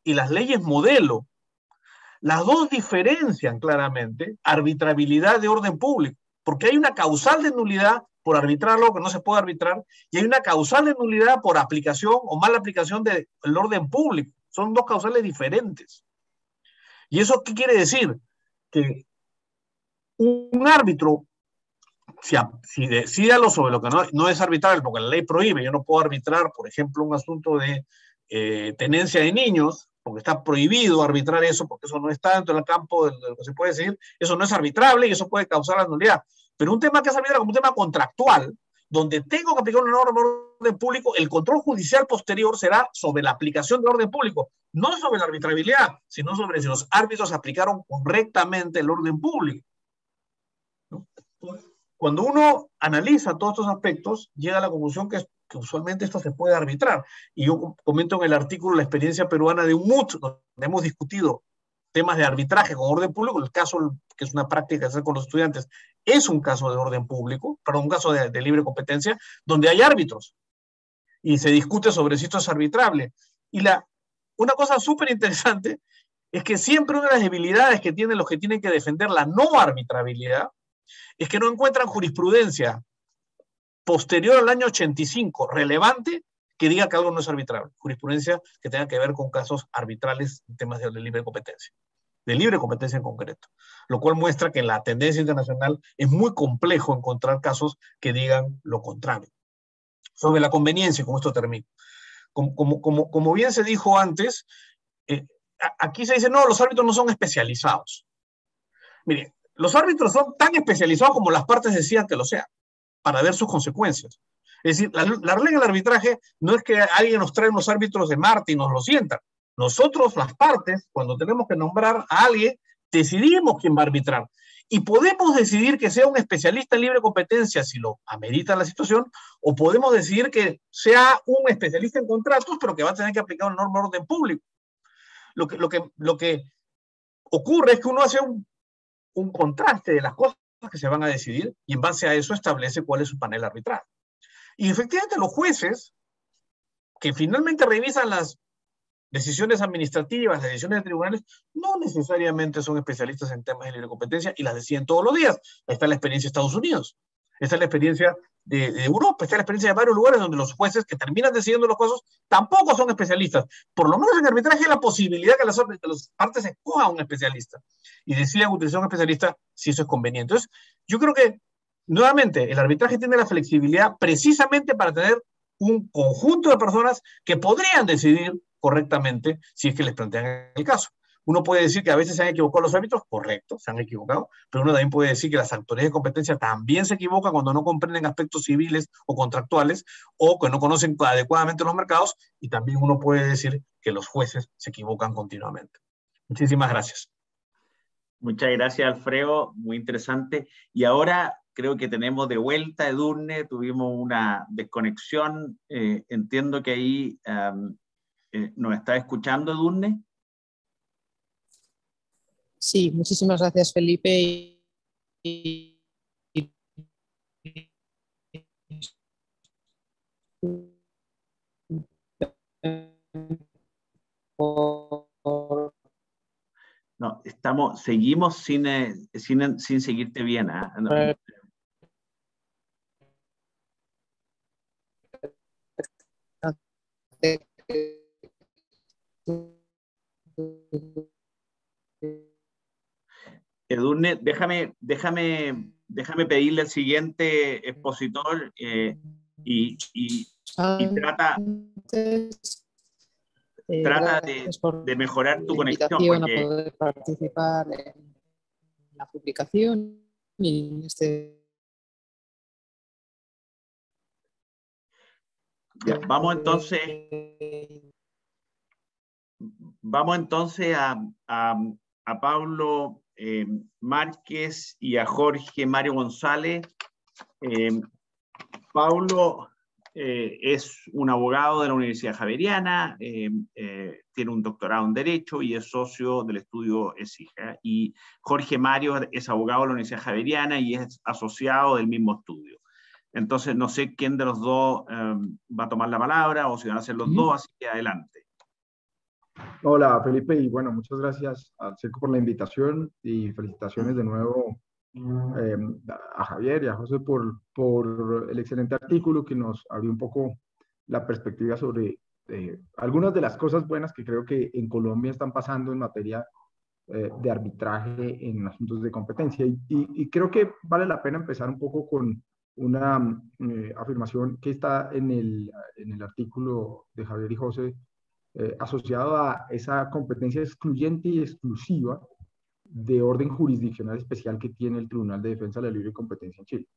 y las leyes modelo, las dos diferencian claramente arbitrabilidad de orden público, porque hay una causal de nulidad por arbitrar algo que no se puede arbitrar, y hay una causal de nulidad por aplicación o mala aplicación del orden público. Son dos causales diferentes. ¿Y eso qué quiere decir? Que un árbitro, si decide algo sobre lo que no es arbitrable, porque la ley prohíbe, yo no puedo arbitrar, por ejemplo, un asunto de tenencia de niños, porque está prohibido arbitrar eso, porque eso no está dentro del campo de lo que se puede decir, eso no es arbitrable y eso puede causar la nulidad. Pero un tema que es arbitrable como un tema contractual, donde tengo que aplicar una norma de orden público, el control judicial posterior será sobre la aplicación de orden público, no sobre la arbitrabilidad, sino sobre si los árbitros aplicaron correctamente el orden público, ¿no? Cuando uno analiza todos estos aspectos, llega a la conclusión que usualmente esto se puede arbitrar. Y yo comento en el artículo la experiencia peruana de un MUT, donde hemos discutido temas de arbitraje con orden público. El caso, que es una práctica que hacer con los estudiantes, es un caso de orden público, perdón, un caso de libre competencia, donde hay árbitros y se discute sobre si esto es arbitrable. Y una cosa súper interesante es que siempre una de las debilidades que tienen los que tienen que defender la no arbitrabilidad es que no encuentran jurisprudencia posterior al año 85 relevante que diga que algo no es arbitrable. Jurisprudencia que tenga que ver con casos arbitrales en temas de libre competencia en concreto. Lo cual muestra que en la tendencia internacional es muy complejo encontrar casos que digan lo contrario. Sobre la conveniencia, con esto termino. Como bien se dijo antes, aquí se dice, no, los árbitros no son especializados. Miren, los árbitros son tan especializados como las partes decían que lo sean, para ver sus consecuencias. Es decir, la regla del arbitraje no es que alguien nos trae unos árbitros de Marte y nos lo sientan. Nosotros, las partes, cuando tenemos que nombrar a alguien, decidimos quién va a arbitrar. Y podemos decidir que sea un especialista en libre competencia si lo amerita la situación, o podemos decidir que sea un especialista en contratos, pero que va a tener que aplicar una norma de orden público. Lo que ocurre es que uno hace un contraste de las cosas que se van a decidir y en base a eso establece cuál es su panel arbitral. Y efectivamente los jueces que finalmente revisan las decisiones administrativas, decisiones de tribunales, no necesariamente son especialistas en temas de libre competencia y las deciden todos los días. Ahí está la experiencia de Estados Unidos, esta es la experiencia de Europa, esta es la experiencia de varios lugares donde los jueces que terminan decidiendo los casos tampoco son especialistas. Por lo menos en arbitraje hay la posibilidad que las partes escojan un especialista y decidan utilizar un especialista si eso es conveniente. Entonces, yo creo que, nuevamente, el arbitraje tiene la flexibilidad precisamente para tener un conjunto de personas que podrían decidir correctamente si es que les plantean el caso. Uno puede decir que a veces se han equivocado los árbitros, correcto, se han equivocado, pero uno también puede decir que las autoridades de competencia también se equivocan cuando no comprenden aspectos civiles o contractuales o que no conocen adecuadamente los mercados, y también uno puede decir que los jueces se equivocan continuamente. Muchísimas gracias. Muchas gracias, Alfredo, muy interesante. Y ahora creo que tenemos de vuelta a Edurne, tuvimos una desconexión, entiendo que ahí nos está escuchando, Edurne. Sí, muchísimas gracias, Felipe. No, seguimos sin seguirte bien. ¿Eh? Edurne, déjame pedirle al siguiente expositor y trata de mejorar tu conexión. Porque... a poder participar en la publicación y en este... Ya, vamos entonces a Pablo Márquez y a Jorge Mario González. Pablo es un abogado de la Universidad Javeriana, tiene un doctorado en Derecho y es socio del estudio ESIJA. Y Jorge Mario es abogado de la Universidad Javeriana y es asociado del mismo estudio. Entonces, no sé quién de los dos va a tomar la palabra o si van a ser los dos, así que adelante. Hola, Felipe, y bueno, muchas gracias al SECO por la invitación y felicitaciones de nuevo a Javier y a José por el excelente artículo que nos abrió un poco la perspectiva sobre algunas de las cosas buenas que creo que en Colombia están pasando en materia de arbitraje en asuntos de competencia. Y creo que vale la pena empezar un poco con una afirmación que está en el artículo de Javier y José, asociado a esa competencia excluyente y exclusiva de orden jurisdiccional especial que tiene el Tribunal de Defensa de la Libre Competencia en Chile,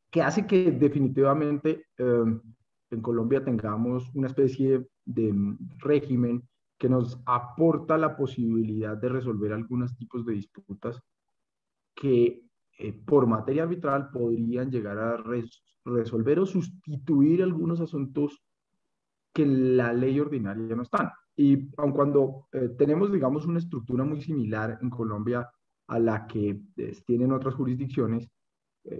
que hace que definitivamente en Colombia tengamos una especie de régimen que nos aporta la posibilidad de resolver algunos tipos de disputas que por materia arbitral podrían llegar a resolver o sustituir algunos asuntos que en la ley ordinaria no están. Y aun cuando tenemos, digamos, una estructura muy similar en Colombia a la que tienen otras jurisdicciones,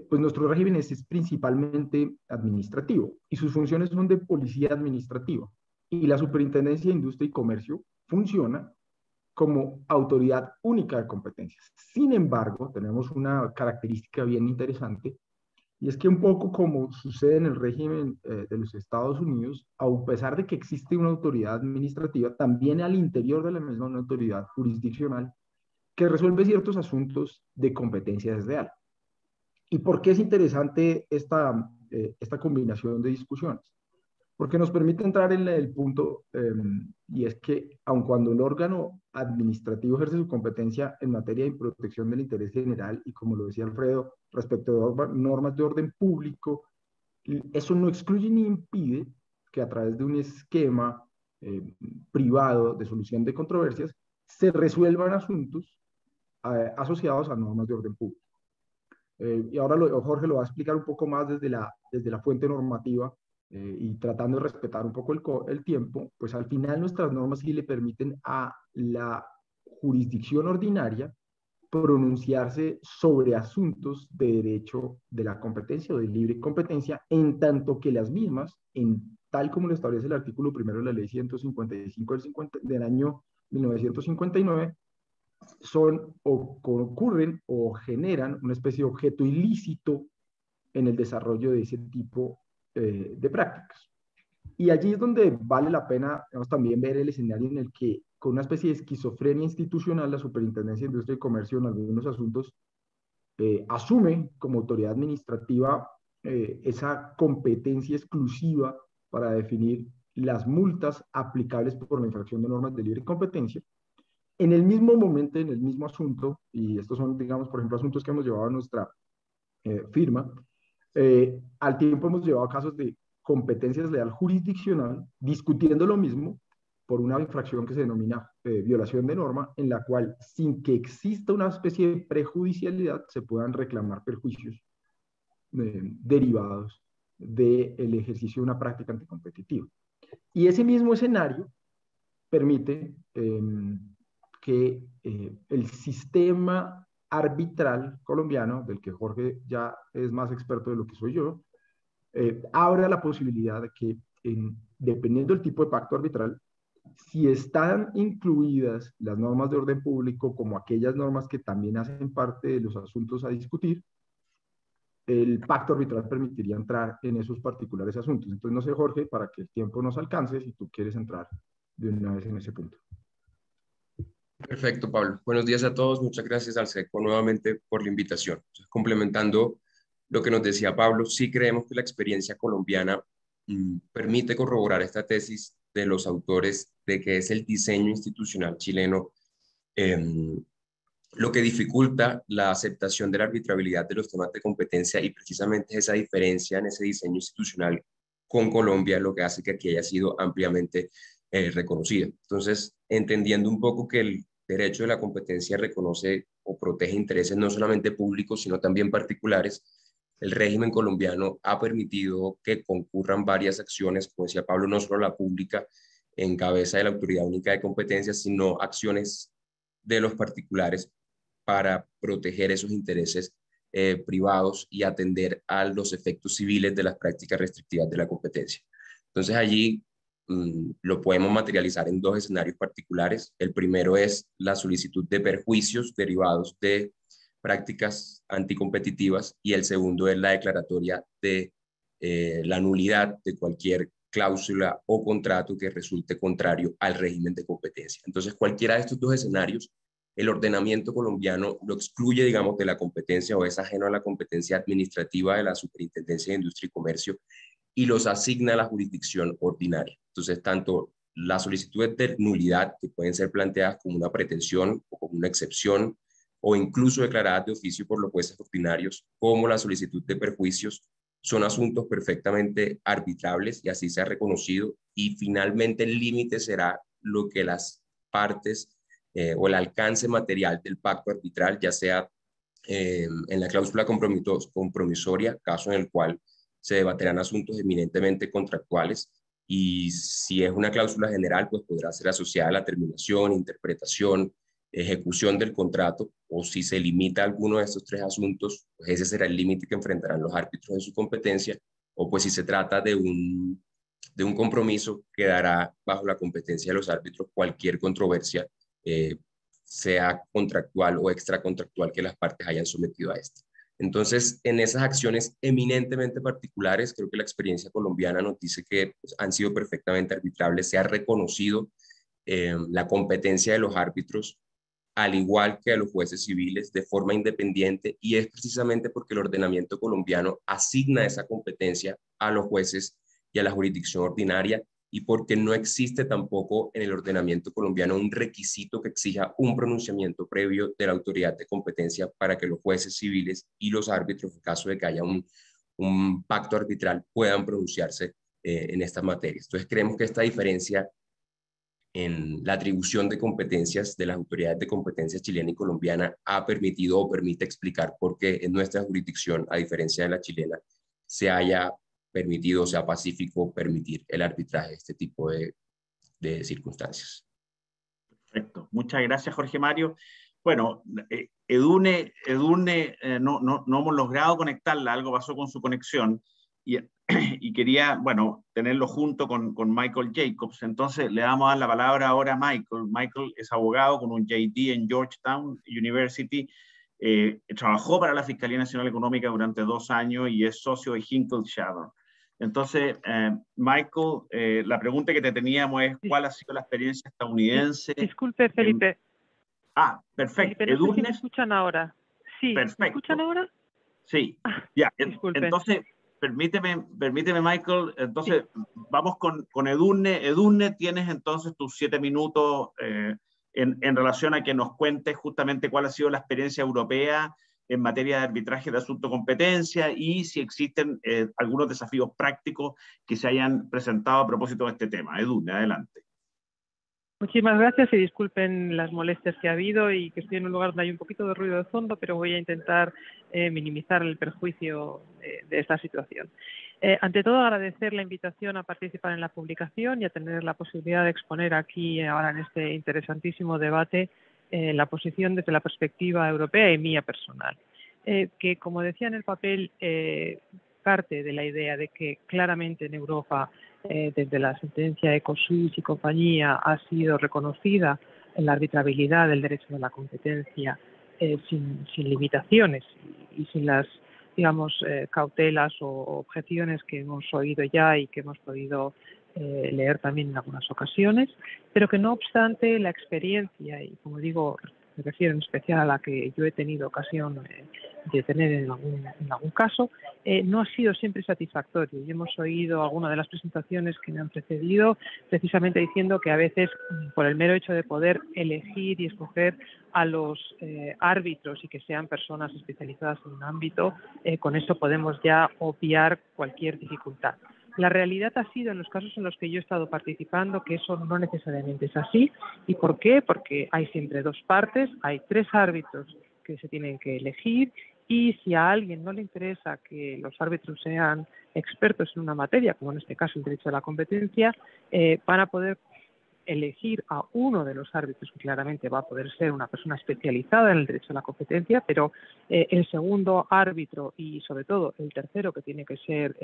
pues nuestro régimen es principalmente administrativo y sus funciones son de policía administrativa. Y la Superintendencia de Industria y Comercio funciona como autoridad única de competencias. Sin embargo, tenemos una característica bien interesante, y es que un poco como sucede en el régimen de los Estados Unidos, a pesar de que existe una autoridad administrativa, también al interior de la misma una autoridad jurisdiccional que resuelve ciertos asuntos de competencia desleal. ¿Y por qué es interesante esta combinación de discusiones? Porque nos permite entrar en el punto, y es que aun cuando el órgano administrativo ejerce su competencia en materia de protección del interés general, y como lo decía Alfredo, respecto a normas de orden público, eso no excluye ni impide que a través de un esquema privado de solución de controversias se resuelvan asuntos asociados a normas de orden público. Y ahora Jorge lo va a explicar un poco más desde la fuente normativa, y tratando de respetar un poco el tiempo, pues al final nuestras normas sí le permiten a la jurisdicción ordinaria pronunciarse sobre asuntos de derecho de la competencia o de libre competencia, en tanto que las mismas, tal como lo establece el artículo primero de la ley 155 del año 1959, son o concurren o generan una especie de objeto ilícito en el desarrollo de ese tipo de prácticas. Y allí es donde vale la pena, digamos, también ver el escenario en el que, con una especie de esquizofrenia institucional, la Superintendencia de Industria y Comercio en algunos asuntos asume como autoridad administrativa esa competencia exclusiva para definir las multas aplicables por la infracción de normas de libre competencia. En el mismo momento, en el mismo asunto, y estos son, digamos, por ejemplo, asuntos que hemos llevado a nuestra firma, al tiempo hemos llevado casos de competencia desleal jurisdiccional, discutiendo lo mismo por una infracción que se denomina violación de norma, en la cual, sin que exista una especie de prejudicialidad, se puedan reclamar perjuicios derivados del ejercicio de una práctica anticompetitiva. Y ese mismo escenario permite que el sistema arbitral colombiano, del que Jorge ya es más experto de lo que soy yo, abra la posibilidad de que, dependiendo del tipo de pacto arbitral, si están incluidas las normas de orden público como aquellas normas que también hacen parte de los asuntos a discutir, el pacto arbitral permitiría entrar en esos particulares asuntos. Entonces, no sé, Jorge, para que el tiempo nos alcance, si tú quieres entrar de una vez en ese punto. Perfecto, Pablo. Buenos días a todos. Muchas gracias al SECO nuevamente por la invitación. Entonces, complementando lo que nos decía Pablo, sí creemos que la experiencia colombiana permite corroborar esta tesis de los autores de que es el diseño institucional chileno lo que dificulta la aceptación de la arbitrabilidad de los temas de competencia, y precisamente esa diferencia en ese diseño institucional con Colombia lo que hace que aquí haya sido ampliamente reconocida. Entonces, entendiendo un poco que el derecho de la competencia reconoce o protege intereses no solamente públicos, sino también particulares, el régimen colombiano ha permitido que concurran varias acciones, como decía Pablo, no solo la pública en cabeza de la Autoridad Única de Competencia, sino acciones de los particulares para proteger esos intereses privados y atender a los efectos civiles de las prácticas restrictivas de la competencia. Entonces allí lo podemos materializar en dos escenarios particulares. El primero es la solicitud de perjuicios derivados de prácticas anticompetitivas, y el segundo es la declaratoria de la nulidad de cualquier cláusula o contrato que resulte contrario al régimen de competencia. Entonces, cualquiera de estos dos escenarios, el ordenamiento colombiano lo excluye, digamos, de la competencia, o es ajeno a la competencia administrativa de la Superintendencia de Industria y Comercio, y los asigna a la jurisdicción ordinaria. Entonces, tanto las solicitudes de nulidad, que pueden ser planteadas como una pretensión o como una excepción, o incluso declaradas de oficio por los jueces ordinarios, como la solicitud de perjuicios, son asuntos perfectamente arbitrables, y así se ha reconocido, y finalmente el límite será lo que las partes o el alcance material del pacto arbitral, ya sea en la cláusula compromisoria, caso en el cual se debatirán asuntos eminentemente contractuales, y si es una cláusula general, pues podrá ser asociada a la terminación, interpretación, ejecución del contrato, o si se limita a alguno de estos tres asuntos, pues ese será el límite que enfrentarán los árbitros en su competencia, o pues si se trata de un compromiso, quedará bajo la competencia de los árbitros cualquier controversia, sea contractual o extracontractual, que las partes hayan sometido a esta. Entonces, en esas acciones eminentemente particulares, creo que la experiencia colombiana nos dice que pues, han sido perfectamente arbitrables. Se ha reconocido la competencia de los árbitros, al igual que a los jueces civiles, de forma independiente, y es precisamente porque el ordenamiento colombiano asigna esa competencia a los jueces y a la jurisdicción ordinaria, y porque no existe tampoco en el ordenamiento colombiano un requisito que exija un pronunciamiento previo de la autoridad de competencia para que los jueces civiles y los árbitros, en caso de que haya un pacto arbitral, puedan pronunciarse en estas materias. Entonces creemos que esta diferencia en la atribución de competencias de las autoridades de competencia chilena y colombiana ha permitido o permite explicar por qué en nuestra jurisdicción, a diferencia de la chilena, se haya permitido, o sea pacífico, permitir el arbitraje de este tipo de circunstancias. Perfecto. Muchas gracias, Jorge Mario. Bueno, Edurne no hemos logrado conectarla, algo pasó con su conexión y quería, bueno, tenerlo junto con Michael Jacobs. Entonces le vamos a dar la palabra ahora a Michael. Michael es abogado con un JD en Georgetown University. Trabajó para la Fiscalía Nacional Económica durante 2 años y es socio de Hinkle Shadow. Entonces, Michael, la pregunta que te teníamos es ¿cuál ha sido la experiencia estadounidense? Disculpe, Felipe. Perfecto. Felipe, no sé si me escuchan ahora. Sí, perfecto. ¿me escuchan ahora? Sí, ya. Disculpe. Entonces, permíteme, Michael, entonces sí. Vamos con Edurne. Edurne, tienes entonces tus 7 minutos en relación a que nos cuentes justamente cuál ha sido la experiencia europea en materia de arbitraje de asunto competencia y si existen algunos desafíos prácticos que se hayan presentado a propósito de este tema. Edurne, adelante. Muchísimas gracias y disculpen las molestias que ha habido y que estoy en un lugar donde hay un poquito de ruido de fondo, pero voy a intentar minimizar el perjuicio de esta situación. Ante todo, agradecer la invitación a participar en la publicación y a tener la posibilidad de exponer aquí ahora en este interesantísimo debate la posición desde la perspectiva europea y mía personal. Que, como decía en el papel, parte de la idea de que claramente en Europa desde la sentencia Ecosuisse y compañía ha sido reconocida la arbitrabilidad del derecho de la competencia sin limitaciones y sin las, digamos, cautelas o objeciones que hemos oído ya y que hemos podido leer también en algunas ocasiones, pero que no obstante la experiencia, y como digo, me refiero en especial a la que yo he tenido ocasión de tener en algún caso, no ha sido siempre satisfactorio. Y hemos oído algunas de las presentaciones que me han precedido precisamente diciendo que a veces por el mero hecho de poder elegir y escoger a los árbitros y que sean personas especializadas en un ámbito, con eso podemos ya obviar cualquier dificultad. La realidad ha sido, en los casos en los que yo he estado participando, que eso no necesariamente es así. ¿Y por qué? Porque hay siempre 2 partes, hay 3 árbitros que se tienen que elegir y si a alguien no le interesa que los árbitros sean expertos en una materia, como en este caso el derecho de la competencia, van a poder elegir a uno de los árbitros que claramente va a poder ser una persona especializada en el derecho a la competencia, pero el segundo árbitro y sobre todo el tercero, que tiene que ser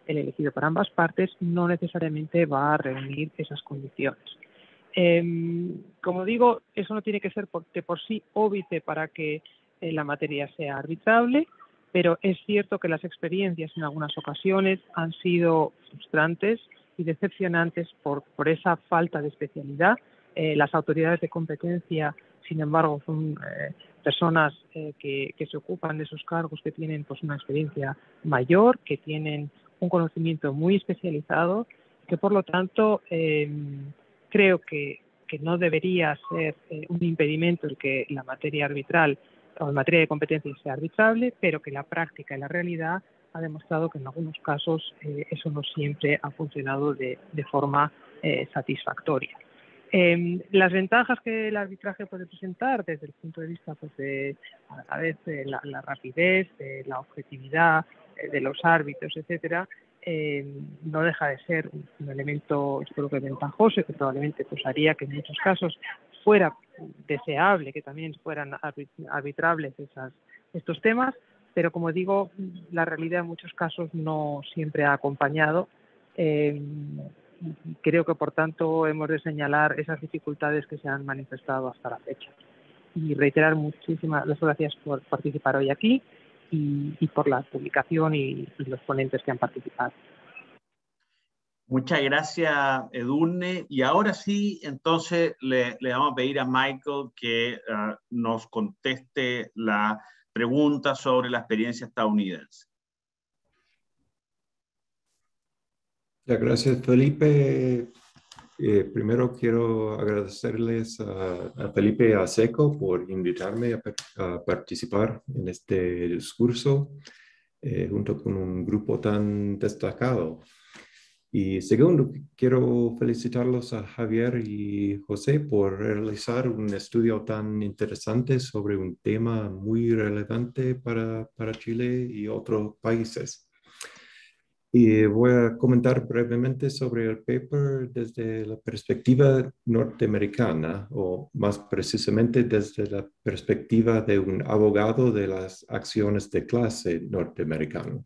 el elegido para ambas partes, no necesariamente va a reunir esas condiciones. Como digo, eso no tiene que ser de por sí óbice para que la materia sea arbitrable, pero es cierto que las experiencias en algunas ocasiones han sido frustrantes y decepcionantes por esa falta de especialidad. Las autoridades de competencia, sin embargo, son personas que se ocupan de esos cargos, que tienen pues una experiencia mayor, que tienen un conocimiento muy especializado, que por lo tanto creo que no debería ser un impedimento el que la materia arbitral o en materia de competencia sea arbitrable, pero que la práctica y la realidad ha demostrado que en algunos casos eso no siempre ha funcionado de forma satisfactoria. Las ventajas que el arbitraje puede presentar desde el punto de vista pues, de a veces la rapidez, de la objetividad de los árbitros, etcétera, no deja de ser un elemento, yo creo que ventajoso, que probablemente pues, haría que en muchos casos fuera deseable que también fueran arbitrables estos temas, pero como digo, la realidad en muchos casos no siempre ha acompañado. Creo que por tanto hemos de señalar esas dificultades que se han manifestado hasta la fecha. Y reiterar muchísimas gracias por participar hoy aquí y por la publicación y los ponentes que han participado. Muchas gracias, Edurne. Y ahora sí, entonces le vamos a pedir a Michael que nos conteste la pregunta sobre la experiencia estadounidense. Ya, gracias, Felipe. Primero quiero agradecerles a Felipe y a Seco por invitarme a participar en este discurso junto con un grupo tan destacado. Y segundo, quiero felicitarlos a Javier y José por realizar un estudio tan interesante sobre un tema muy relevante para Chile y otros países. Y voy a comentar brevemente sobre el paper desde la perspectiva norteamericana, o más precisamente desde la perspectiva de un abogado de las acciones de clase norteamericano.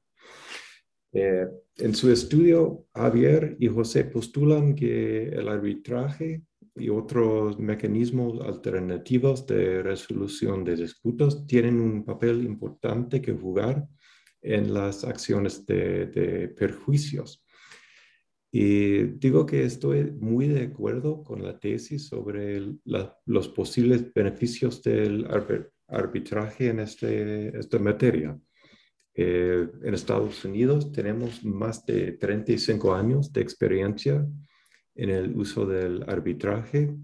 En su estudio, Javier y José postulan que el arbitraje y otros mecanismos alternativos de resolución de disputas tienen un papel importante que jugar en las acciones de perjuicios. Y digo que estoy muy de acuerdo con la tesis sobre los posibles beneficios del arbitraje en esta materia. En Estados Unidos tenemos más de 35 años de experiencia en el uso del arbitraje,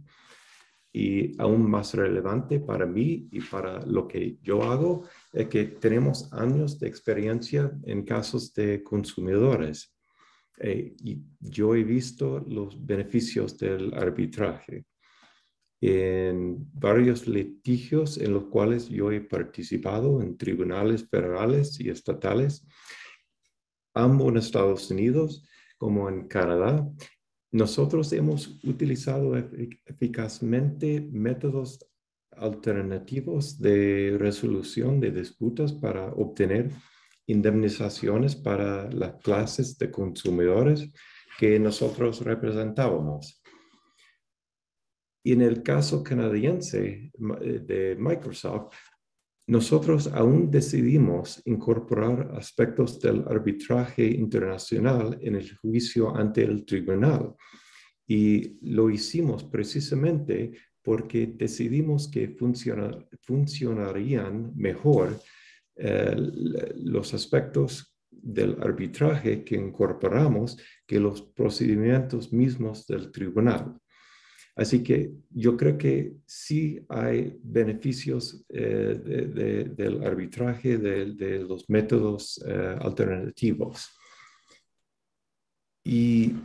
y aún más relevante para mí y para lo que yo hago es que tenemos años de experiencia en casos de consumidores. Y yo he visto los beneficios del arbitraje en varios litigios en los cuales yo he participado en tribunales federales y estatales, ambos en Estados Unidos como en Canadá. Nosotros hemos utilizado eficazmente métodos alternativos de resolución de disputas para obtener indemnizaciones para las clases de consumidores que nosotros representábamos. Y en el caso canadiense de Microsoft, nosotros aún decidimos incorporar aspectos del arbitraje internacional en el juicio ante el tribunal. Y lo hicimos precisamente porque decidimos que funcionarían mejor los aspectos del arbitraje que incorporamos que los procedimientos mismos del tribunal. Así que yo creo que sí hay beneficios del arbitraje, de los métodos alternativos. Y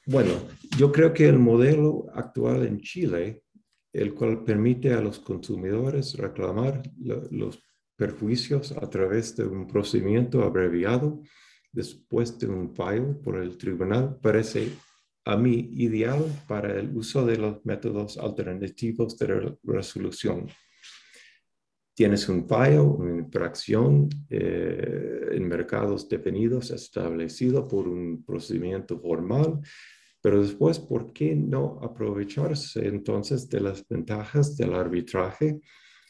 bueno, yo creo que el modelo actual en Chile, el cual permite a los consumidores reclamar los perjuicios a través de un procedimiento abreviado después de un fallo por el tribunal, parece a mí ideal para el uso de los métodos alternativos de resolución. Tienes un fallo, una infracción en mercados definidos establecido por un procedimiento formal, pero después, ¿por qué no aprovecharse entonces de las ventajas del arbitraje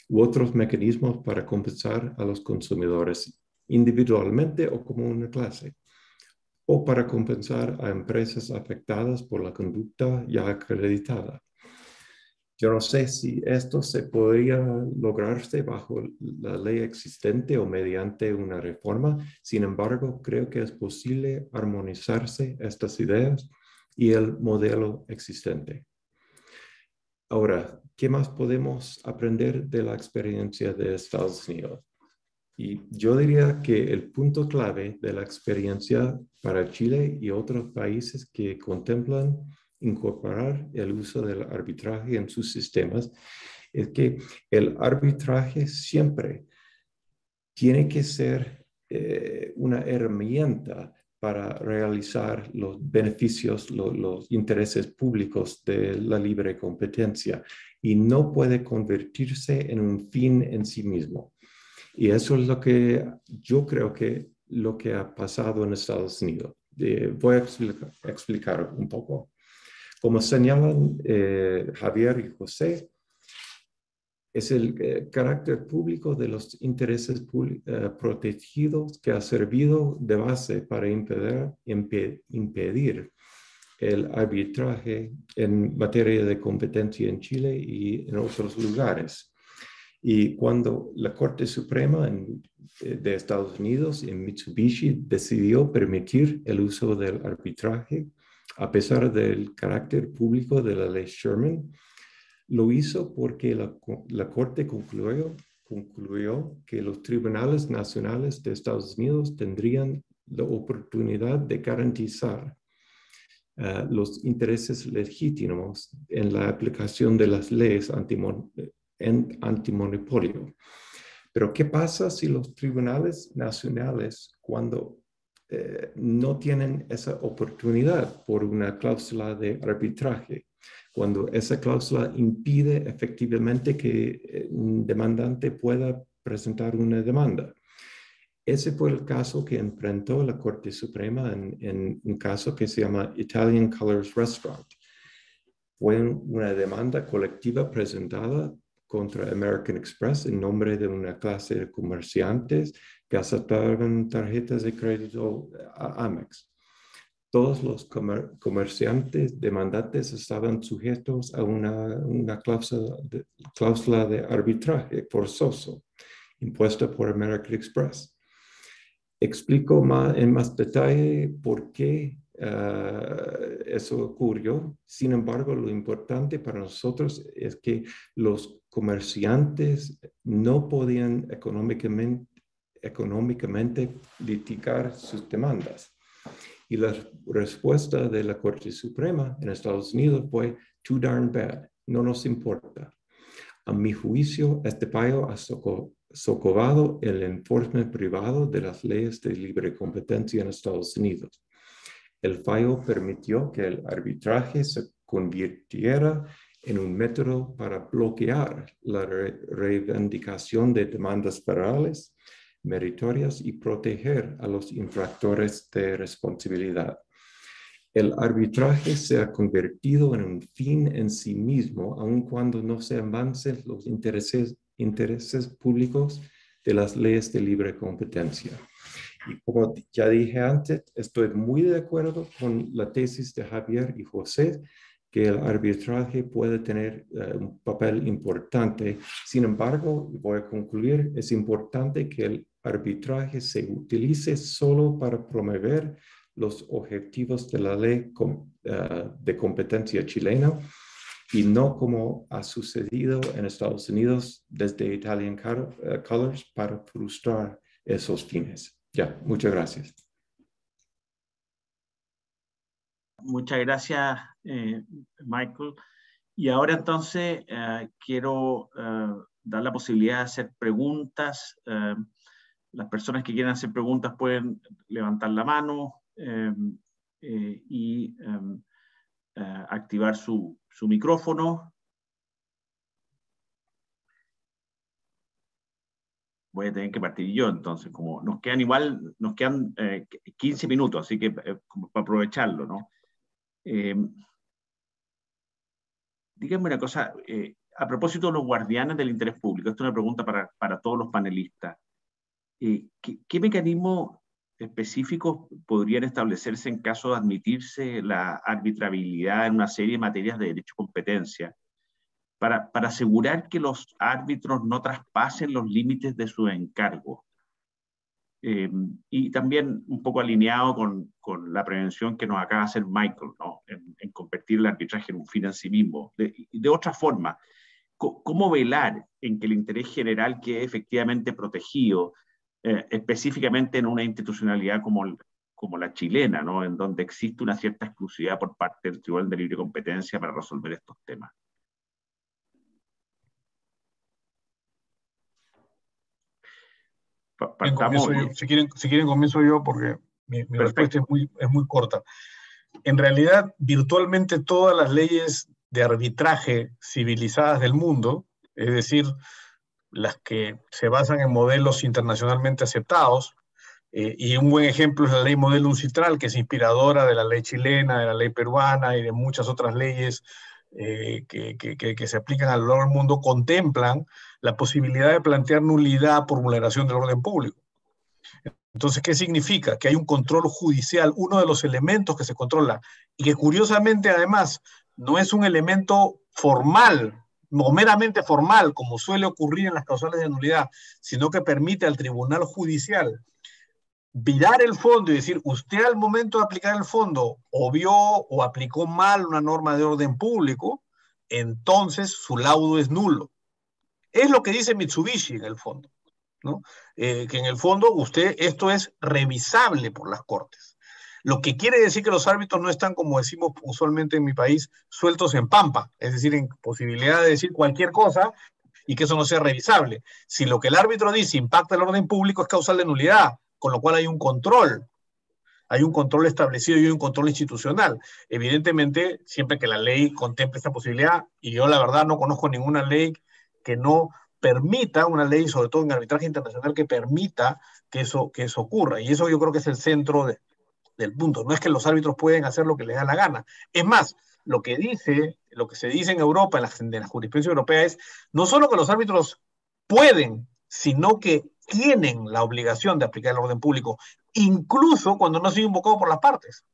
u otros mecanismos para compensar a los consumidores individualmente o como una clase? O para compensar a empresas afectadas por la conducta ya acreditada. Yo no sé si esto se podría lograrse bajo la ley existente o mediante una reforma. Sin embargo, creo que es posible armonizarse estas ideas y el modelo existente. Ahora, ¿qué más podemos aprender de la experiencia de Estados Unidos? Y yo diría que el punto clave de la experiencia para Chile y otros países que contemplan incorporar el uso del arbitraje en sus sistemas es que el arbitraje siempre tiene que ser una herramienta para realizar los beneficios, los intereses públicos de la libre competencia, y no puede convertirse en un fin en sí mismo. Y eso es lo que yo creo que lo que ha pasado en Estados Unidos. Voy a explicar un poco. Como señalan Javier y José, es el carácter público de los intereses protegidos que ha servido de base para impedir el arbitraje en materia de competencia en Chile y en otros lugares. Y cuando la Corte Suprema de Estados Unidos en Mitsubishi decidió permitir el uso del arbitraje, a pesar del carácter público de la ley Sherman, lo hizo porque la Corte concluyó que los tribunales nacionales de Estados Unidos tendrían la oportunidad de garantizar los intereses legítimos en la aplicación de las leyes antimonopolio. Pero ¿qué pasa si los tribunales nacionales, cuando no tienen esa oportunidad por una cláusula de arbitraje, cuando esa cláusula impide efectivamente que un demandante pueda presentar una demanda. Ese fue el caso que enfrentó la Corte Suprema en un caso que se llama Italian Colors Restaurant. Fue una demanda colectiva presentada contra American Express en nombre de una clase de comerciantes que aceptaban tarjetas de crédito Amex. Todos los comerciantes demandantes estaban sujetos a una cláusula de arbitraje forzoso impuesta por American Express. Explico en más detalle por qué eso ocurrió. Sin embargo, lo importante para nosotros es que los comerciantes no podían económicamente litigar sus demandas. Y la respuesta de la Corte Suprema en Estados Unidos fue too darn bad, no nos importa. A mi juicio, este fallo ha socavado el enforcement privado de las leyes de libre competencia en Estados Unidos. El fallo permitió que el arbitraje se convirtiera en un método para bloquear la reivindicación de demandas federales meritorias y proteger a los infractores de responsabilidad. El arbitraje se ha convertido en un fin en sí mismo, aun cuando no se avancen los intereses públicos de las leyes de libre competencia. Y como ya dije antes, estoy muy de acuerdo con la tesis de Javier y José, que el arbitraje puede tener un papel importante. Sin embargo, voy a concluir, es importante que el arbitraje se utilice solo para promover los objetivos de la ley de competencia chilena y no como ha sucedido en Estados Unidos desde Italian Colors para frustrar esos fines. Ya, muchas gracias. Muchas gracias, Michael. Y ahora entonces quiero dar la posibilidad de hacer preguntas. Las personas que quieran hacer preguntas pueden levantar la mano y activar su micrófono. Voy a tener que partir yo, entonces, como nos quedan 15 minutos, así que como para aprovecharlo, ¿no? Díganme una cosa, a propósito de los guardianes del interés público, esta es una pregunta para todos los panelistas. ¿Qué mecanismos específicos podrían establecerse en caso de admitirse la arbitrabilidad en una serie de materias de derecho y competencia para asegurar que los árbitros no traspasen los límites de su encargo? Y también un poco alineado con la prevención que nos acaba de hacer Michael, ¿no? en convertir el arbitraje en un fin en sí mismo. De otra forma, ¿cómo velar en que el interés general quede efectivamente protegido, específicamente en una institucionalidad como la chilena, ¿no? En donde existe una cierta exclusividad por parte del Tribunal de Libre Competencia para resolver estos temas? Si quieren comienzo yo porque mi respuesta es muy corta. En realidad, virtualmente todas las leyes de arbitraje civilizadas del mundo, es decir, las que se basan en modelos internacionalmente aceptados, y un buen ejemplo es la ley modelo UNCITRAL, que es inspiradora de la ley chilena, de la ley peruana y de muchas otras leyes que se aplican a lo largo del mundo, contemplan la posibilidad de plantear nulidad por vulneración del orden público. Entonces, ¿qué significa? Que hay un control judicial, uno de los elementos que se controla, y que curiosamente además no es un elemento formal, no meramente formal, como suele ocurrir en las causales de nulidad, sino que permite al tribunal judicial virar el fondo y decir, usted al momento de aplicar el fondo o vio o aplicó mal una norma de orden público, entonces su laudo es nulo. Es lo que dice Mitsubishi en el fondo, ¿no? Que en el fondo esto es revisable por las cortes. Lo que quiere decir que los árbitros no están, como decimos usualmente en mi país, sueltos en pampa, es decir, en posibilidad de decir cualquier cosa y que eso no sea revisable. Si lo que el árbitro dice impacta el orden público, es causal de nulidad, con lo cual hay un control. hay un control establecido y un control institucional. Evidentemente, siempre que la ley contemple esta posibilidad, y yo la verdad no conozco ninguna ley que no permita, una ley, sobre todo en arbitraje internacional, que permita que eso ocurra. Y eso yo creo que es el centro del punto. No es que los árbitros pueden hacer lo que les da la gana. Es más, lo que se dice en Europa, en la jurisprudencia europea, es no solo que los árbitros pueden, sino que tienen la obligación de aplicar el orden público, incluso cuando no ha sido invocado por las partes.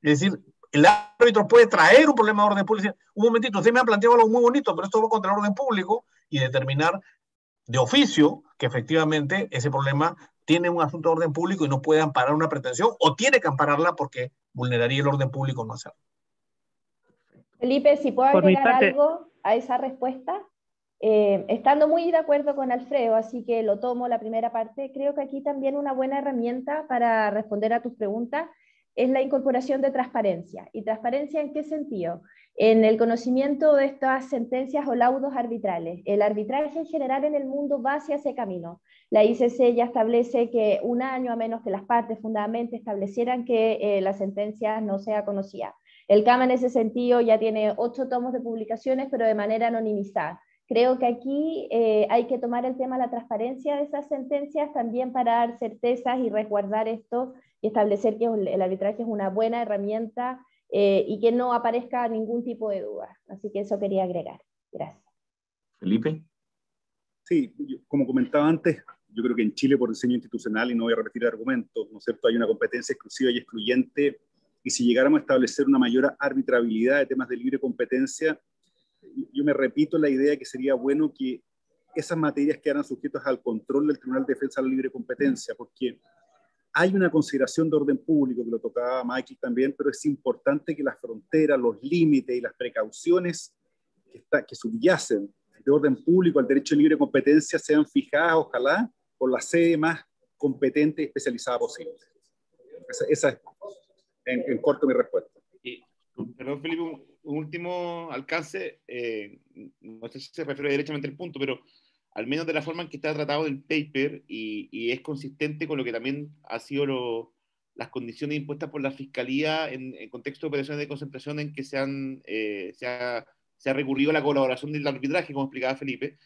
Es decir, el árbitro puede traer un problema de orden público y decir, un momentito, usted me ha planteado algo muy bonito, pero esto va contra el orden público, y determinar de oficio que efectivamente ese problema tiene un asunto de orden público y no puede amparar una pretensión, o tiene que ampararla porque vulneraría el orden público no hacerlo. Felipe, si puedo agregar algo a esa respuesta, estando muy de acuerdo con Alfredo, así que lo tomo la primera parte, creo que aquí también una buena herramienta para responder a tus preguntas es la incorporación de transparencia. ¿Y transparencia en qué sentido? En el conocimiento de estas sentencias o laudos arbitrales. El arbitraje en general en el mundo va hacia ese camino. La ICC ya establece que un año a menos que las partes fundamentalmente establecieran que la sentencia no sea conocida. El CAMA en ese sentido ya tiene 8 tomos de publicaciones, pero de manera anonimizada. Creo que aquí hay que tomar el tema de la transparencia de esas sentencias también para dar certezas y resguardar esto y establecer que el arbitraje es una buena herramienta y que no aparezca ningún tipo de duda. Así que eso quería agregar. Gracias. Felipe. Sí, como comentaba antes, yo creo que en Chile por diseño institucional, y no voy a repetir el argumento, ¿no es cierto?, hay una competencia exclusiva y excluyente, y si llegáramos a establecer una mayor arbitrabilidad de temas de libre competencia, yo me repito la idea que sería bueno que esas materias quedaran sujetas al control del Tribunal de Defensa de la Libre Competencia, porque hay una consideración de orden público, que lo tocaba Michael también, pero es importante que las fronteras, los límites y las precauciones que subyacen de orden público al derecho de libre competencia sean fijadas, ojalá, por la sede más competente y especializada posible. Esa es, en corto, mi respuesta. Perdón, Felipe, un último alcance, no sé si se refiere directamente al punto, pero al menos de la forma en que está tratado el paper y es consistente con lo que también ha sido las condiciones impuestas por la Fiscalía en contexto de operaciones de concentración en que se ha recurrido a la colaboración del arbitraje, como explicaba Felipe.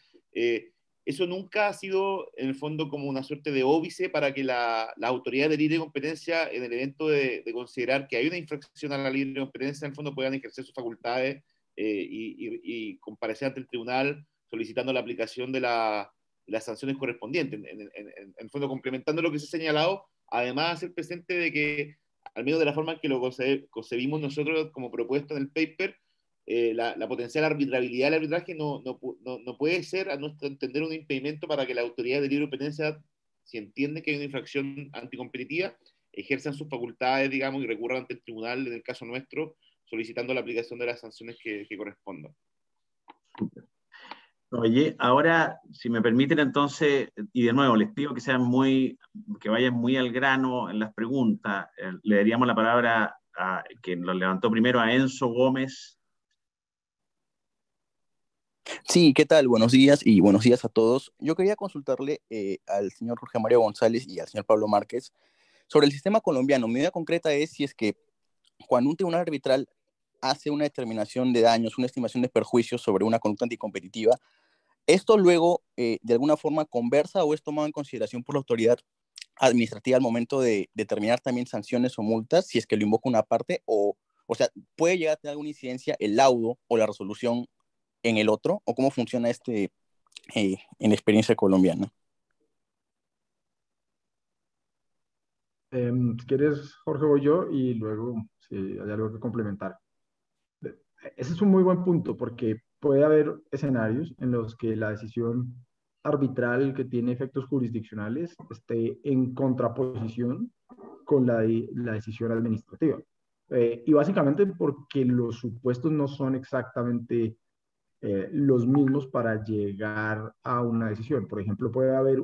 Eso nunca ha sido, en el fondo, como una suerte de óbice para que la autoridad de libre competencia, en el evento de considerar que hay una infracción a la libre competencia, en el fondo puedan ejercer sus facultades y comparecer ante el tribunal solicitando la aplicación de las sanciones correspondientes. En el fondo, complementando lo que se ha señalado, además hacer presente de que, al menos de la forma en que lo concebimos nosotros como propuesta en el paper, la potencial arbitrabilidad del arbitraje no puede ser, a nuestro entender, un impedimento para que la autoridad de libre competencia, si entiende que hay una infracción anticompetitiva, ejerzan sus facultades, digamos, y recurran ante el tribunal, en el caso nuestro, solicitando la aplicación de las sanciones que correspondan. Oye, ahora, si me permiten entonces, y de nuevo, les pido que vayan muy al grano en las preguntas. Le daríamos la palabra a quien lo levantó primero, a Enzo Gómez. Sí, ¿qué tal? Buenos días y buenos días a todos. Yo quería consultarle al señor Jorge Mario González y al señor Pablo Márquez sobre el sistema colombiano. Mi idea concreta es si es que cuando un tribunal arbitral hace una determinación de daños, una estimación de perjuicios sobre una conducta anticompetitiva, ¿esto luego de alguna forma conversa o es tomado en consideración por la autoridad administrativa al momento de determinar también sanciones o multas, si es que lo invoca una parte, o sea, puede llegar a tener alguna incidencia el laudo o la resolución en el otro, o cómo funciona en la experiencia colombiana? Si quieres, Jorge, voy yo y luego si hay algo que complementar. Ese es un muy buen punto porque puede haber escenarios en los que la decisión arbitral que tiene efectos jurisdiccionales esté en contraposición con la decisión administrativa. Y básicamente porque los supuestos no son exactamente los mismos para llegar a una decisión. Por ejemplo, puede haber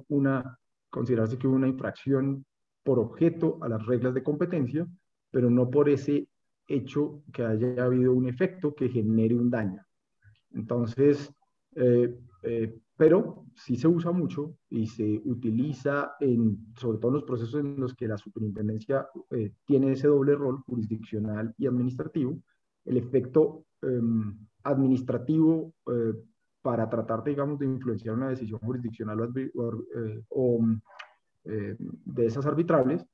considerarse que hubo una infracción por objeto a las reglas de competencia, pero no por ese hecho que haya habido un efecto que genere un daño. Entonces, pero sí se usa mucho y se utiliza sobre todo en los procesos en los que la superintendencia tiene ese doble rol jurisdiccional y administrativo, el efecto administrativo para tratar, digamos, de influenciar una decisión jurisdiccional de esas arbitrables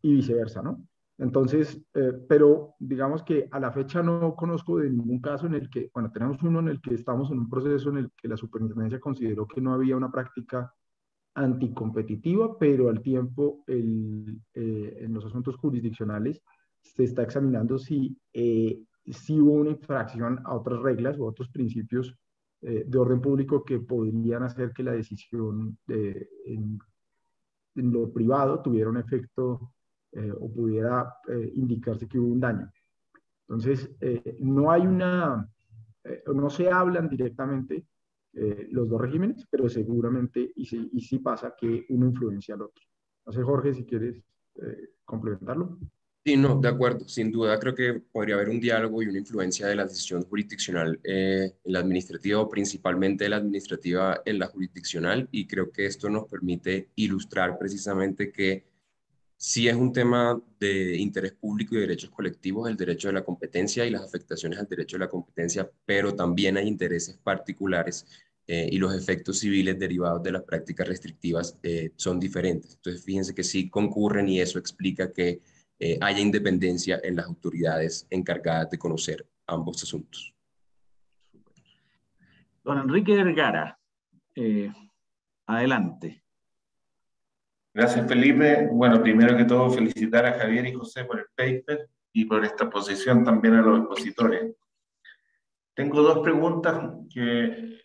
y viceversa, ¿no? Entonces, pero digamos que a la fecha no conozco de ningún caso en el que, bueno, tenemos uno en el que estamos en un proceso en el que la superintendencia consideró que no había una práctica anticompetitiva, pero al tiempo en los asuntos jurisdiccionales se está examinando si hubo una infracción a otras reglas o a otros principios de orden público que podrían hacer que la decisión en lo privado tuviera un efecto o pudiera indicarse que hubo un daño. Entonces, no se hablan directamente los dos regímenes, pero seguramente, y sí pasa que uno influencia al otro. No sé, Jorge, si quieres complementarlo. Sí, no, de acuerdo. Sin duda creo que podría haber un diálogo y una influencia de la decisión jurisdiccional en la administrativa o principalmente de la administrativa en la jurisdiccional, y creo que esto nos permite ilustrar precisamente que sí es un tema de interés público y de derechos colectivos, el derecho de la competencia y las afectaciones al derecho de la competencia, pero también hay intereses particulares y los efectos civiles derivados de las prácticas restrictivas son diferentes. Entonces, fíjense que sí concurren y eso explica que haya independencia en las autoridades encargadas de conocer ambos asuntos. Don Enrique Vergara, adelante. Gracias, Felipe. Bueno, primero que todo, felicitar a Javier y José por el paper y por esta exposición también a los expositores. Tengo dos preguntas que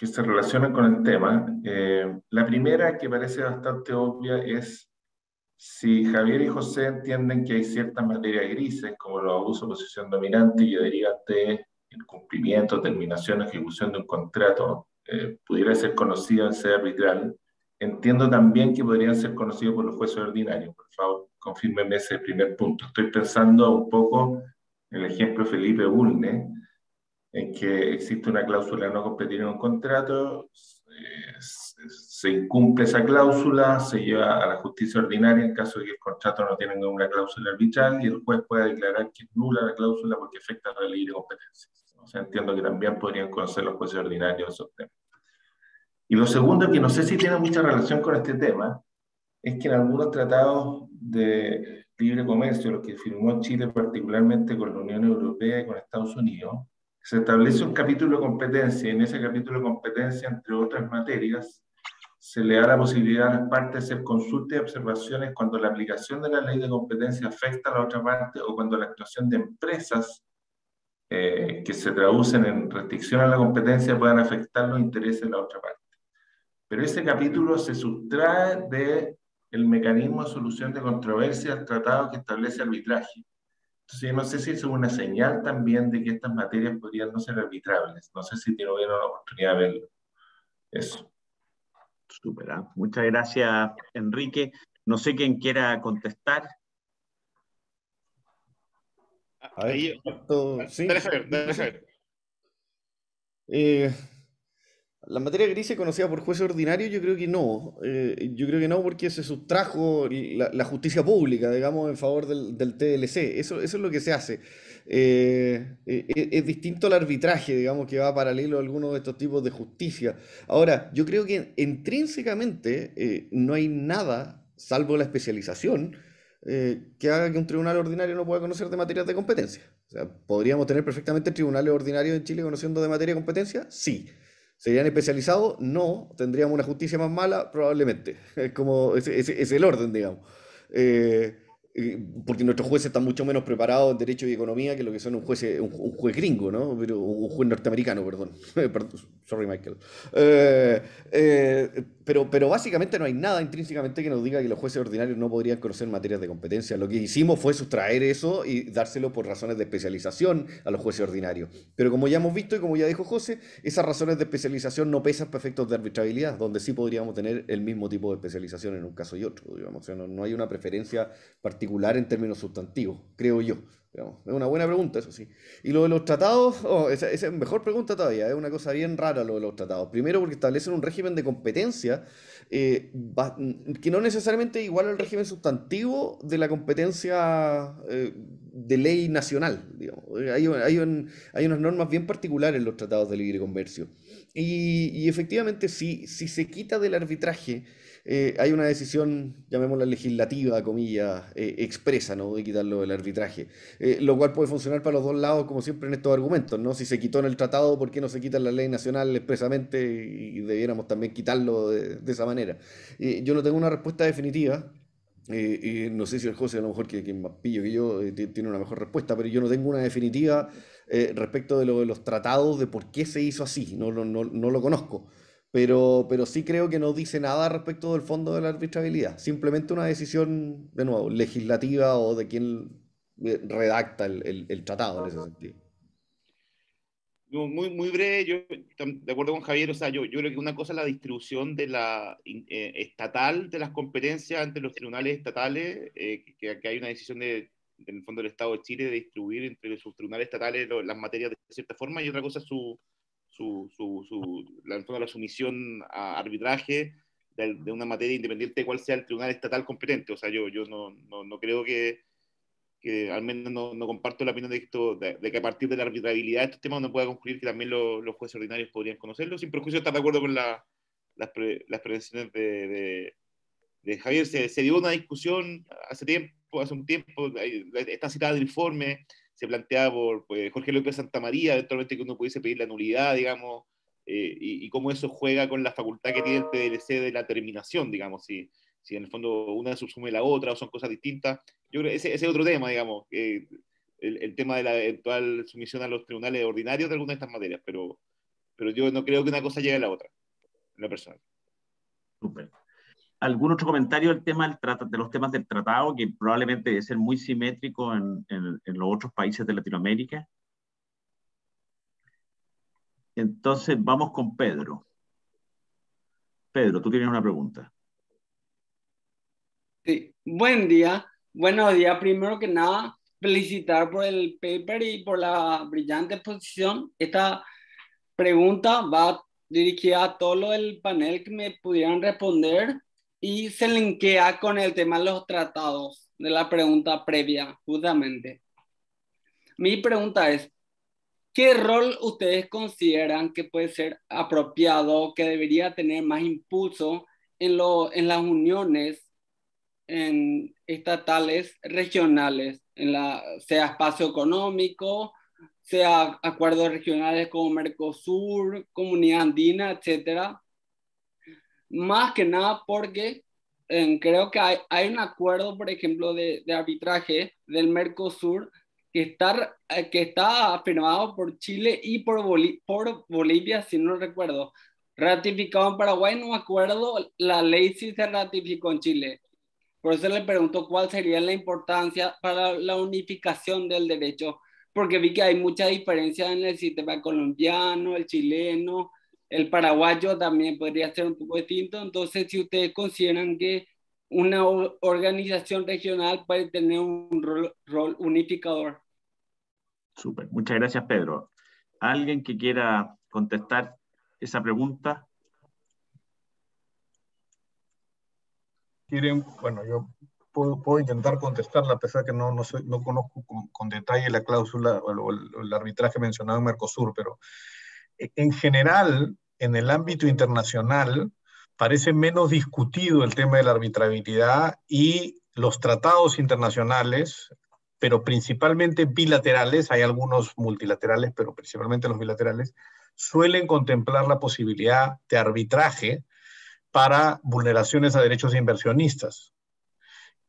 se relacionan con el tema. La primera, que parece bastante obvia, es si Javier y José entienden que hay ciertas materias grises, como los abusos de posición dominante y derivan de incumplimiento, terminación o ejecución de un contrato, pudiera ser conocido en sede arbitral. Entiendo también que podrían ser conocidos por los jueces ordinarios. Por favor, confírmenme ese primer punto. Estoy pensando un poco en el ejemplo de Felipe Bulne, en que existe una cláusula de no competir en un contrato, se incumple esa cláusula, se lleva a la justicia ordinaria en caso de que el contrato no tenga una cláusula arbitral y el juez pueda declarar que es nula la cláusula porque afecta a la libre competencia. O sea, entiendo que también podrían conocer los jueces ordinarios esos temas. Y lo segundo, que no sé si tiene mucha relación con este tema, es que en algunos tratados de libre comercio, los que firmó Chile particularmente con la Unión Europea y con Estados Unidos, se establece un capítulo de competencia, y en ese capítulo de competencia, entre otras materias, se le da la posibilidad a las partes de hacer consultas y observaciones cuando la aplicación de la ley de competencia afecta a la otra parte o cuando la actuación de empresas que se traducen en restricción a la competencia puedan afectar los intereses de la otra parte. Pero ese capítulo se sustrae del mecanismo de solución de controversia del tratado que establece arbitraje. Entonces, yo no sé si es una señal también de que estas materias podrían no ser arbitrables. No sé si tuvieron la oportunidad de verlo. Eso. Súper, ¿eh? Muchas gracias, Enrique. No sé quién quiera contestar. Ahí, sí. Dale. La materia gris se conocida por jueces ordinarios, yo creo que no. Yo creo que no, porque se sustrajo la justicia pública, digamos, en favor del TLC. Eso es lo que se hace. Es distinto al arbitraje, digamos, que va paralelo a algunos de estos tipos de justicia. Ahora, yo creo que intrínsecamente no hay nada, salvo la especialización, que haga que un tribunal ordinario no pueda conocer de materias de competencia. O sea, ¿podríamos tener perfectamente tribunales ordinarios en Chile conociendo de materia de competencia? Sí. ¿Serían especializados? No. ¿Tendríamos una justicia más mala? Probablemente. Es el orden, digamos. Porque nuestros jueces están mucho menos preparados en derecho y economía que lo que son un juez gringo, ¿no? Pero un juez norteamericano, perdón. Sorry, Michael. Pero básicamente no hay nada intrínsecamente que nos diga que los jueces ordinarios no podrían conocer materias de competencia. Lo que hicimos fue sustraer eso y dárselo por razones de especialización a los jueces ordinarios. Pero como ya hemos visto y como ya dijo José, esas razones de especialización no pesan para efectos de arbitrabilidad, donde sí podríamos tener el mismo tipo de especialización en un caso y otro, digamos. O sea, no hay una preferencia particular en términos sustantivos, creo yo. digamos. Es una buena pregunta, eso sí. Y lo de los tratados, esa es mejor pregunta todavía, es una cosa bien rara lo de los tratados. Primero porque establecen un régimen de competencia que no necesariamente es igual al régimen sustantivo de la competencia de ley nacional, digamos. Hay unas normas bien particulares en los tratados de libre comercio. Y efectivamente, si se quita del arbitraje, hay una decisión, llamémosla legislativa, comillas, expresa, ¿no? De quitarlo del arbitraje. Lo cual puede funcionar para los dos lados, como siempre en estos argumentos, ¿no? Si se quitó en el tratado, ¿por qué no se quita en la ley nacional expresamente? Y debiéramos también quitarlo de esa manera. Yo no tengo una respuesta definitiva. No sé si el José, a lo mejor que es más pillo que yo, tiene una mejor respuesta, pero yo no tengo una definitiva respecto de lo de los tratados, de por qué se hizo así. No lo conozco. Pero sí creo que no dice nada respecto del fondo de la arbitrabilidad. Simplemente una decisión, de nuevo, legislativa o de quien redacta el tratado en ese sentido. Muy breve, yo de acuerdo con Javier, o sea, yo creo que una cosa es la distribución de la estatal de las competencias entre los tribunales estatales, que hay una decisión en el fondo del Estado de Chile de distribuir entre sus tribunales estatales las materias de cierta forma, y otra cosa es la sumisión a arbitraje de una materia independiente de cuál sea el tribunal estatal competente. O sea, yo no creo que al menos no comparto la opinión de que a partir de la arbitrabilidad de estos temas uno pueda concluir que también los jueces ordinarios podrían conocerlo, sin perjuicio de estar de acuerdo con las prevenciones de Javier. Se dio una discusión hace un tiempo, está citada el informe, se planteaba por Jorge López Santamaría, eventualmente que uno pudiese pedir la nulidad, digamos, y cómo eso juega con la facultad que tiene el PDLC de la terminación, digamos, si en el fondo una subsume la otra o son cosas distintas. Yo creo que ese es otro tema, digamos, el tema de la eventual sumisión a los tribunales ordinarios de algunas de estas materias, pero yo no creo que una cosa llegue a la otra, en lo personal. Súper. ¿Algún otro comentario del tema de los temas del tratado, que probablemente debe ser muy simétrico en los otros países de Latinoamérica? Entonces vamos con Pedro. Pedro, tú tienes una pregunta. Sí, buen día. Buenos días. Primero que nada, felicitar por el paper y por la brillante exposición. Esta pregunta va dirigida a todo lo del panel que me pudieran responder y se linkea con el tema de los tratados, de la pregunta previa, justamente. Mi pregunta es, ¿qué rol ustedes consideran que puede ser apropiado, que debería tener más impulso en las uniones estatales regionales, sea espacio económico, sea acuerdos regionales como Mercosur, Comunidad Andina, etcétera? Más que nada porque creo que hay un acuerdo, por ejemplo, de arbitraje del Mercosur que está firmado por Chile y por Bolivia, si no recuerdo. Ratificado en Paraguay, no me acuerdo la ley si se ratificó en Chile. Por eso le pregunto cuál sería la importancia para la unificación del derecho, porque vi que hay mucha diferencia en el sistema colombiano, el chileno, el paraguayo también podría ser un poco distinto. Entonces, si ustedes consideran que una organización regional puede tener un rol unificador. Súper, muchas gracias, Pedro. ¿Alguien que quiera contestar esa pregunta? Bueno, yo puedo intentar contestarla, a pesar que no conozco con detalle la cláusula o el arbitraje mencionado en Mercosur, pero en general, en el ámbito internacional, parece menos discutido el tema de la arbitrabilidad, y los tratados internacionales, pero principalmente bilaterales, hay algunos multilaterales, pero principalmente los bilaterales, suelen contemplar la posibilidad de arbitraje para vulneraciones a derechos de inversionistas.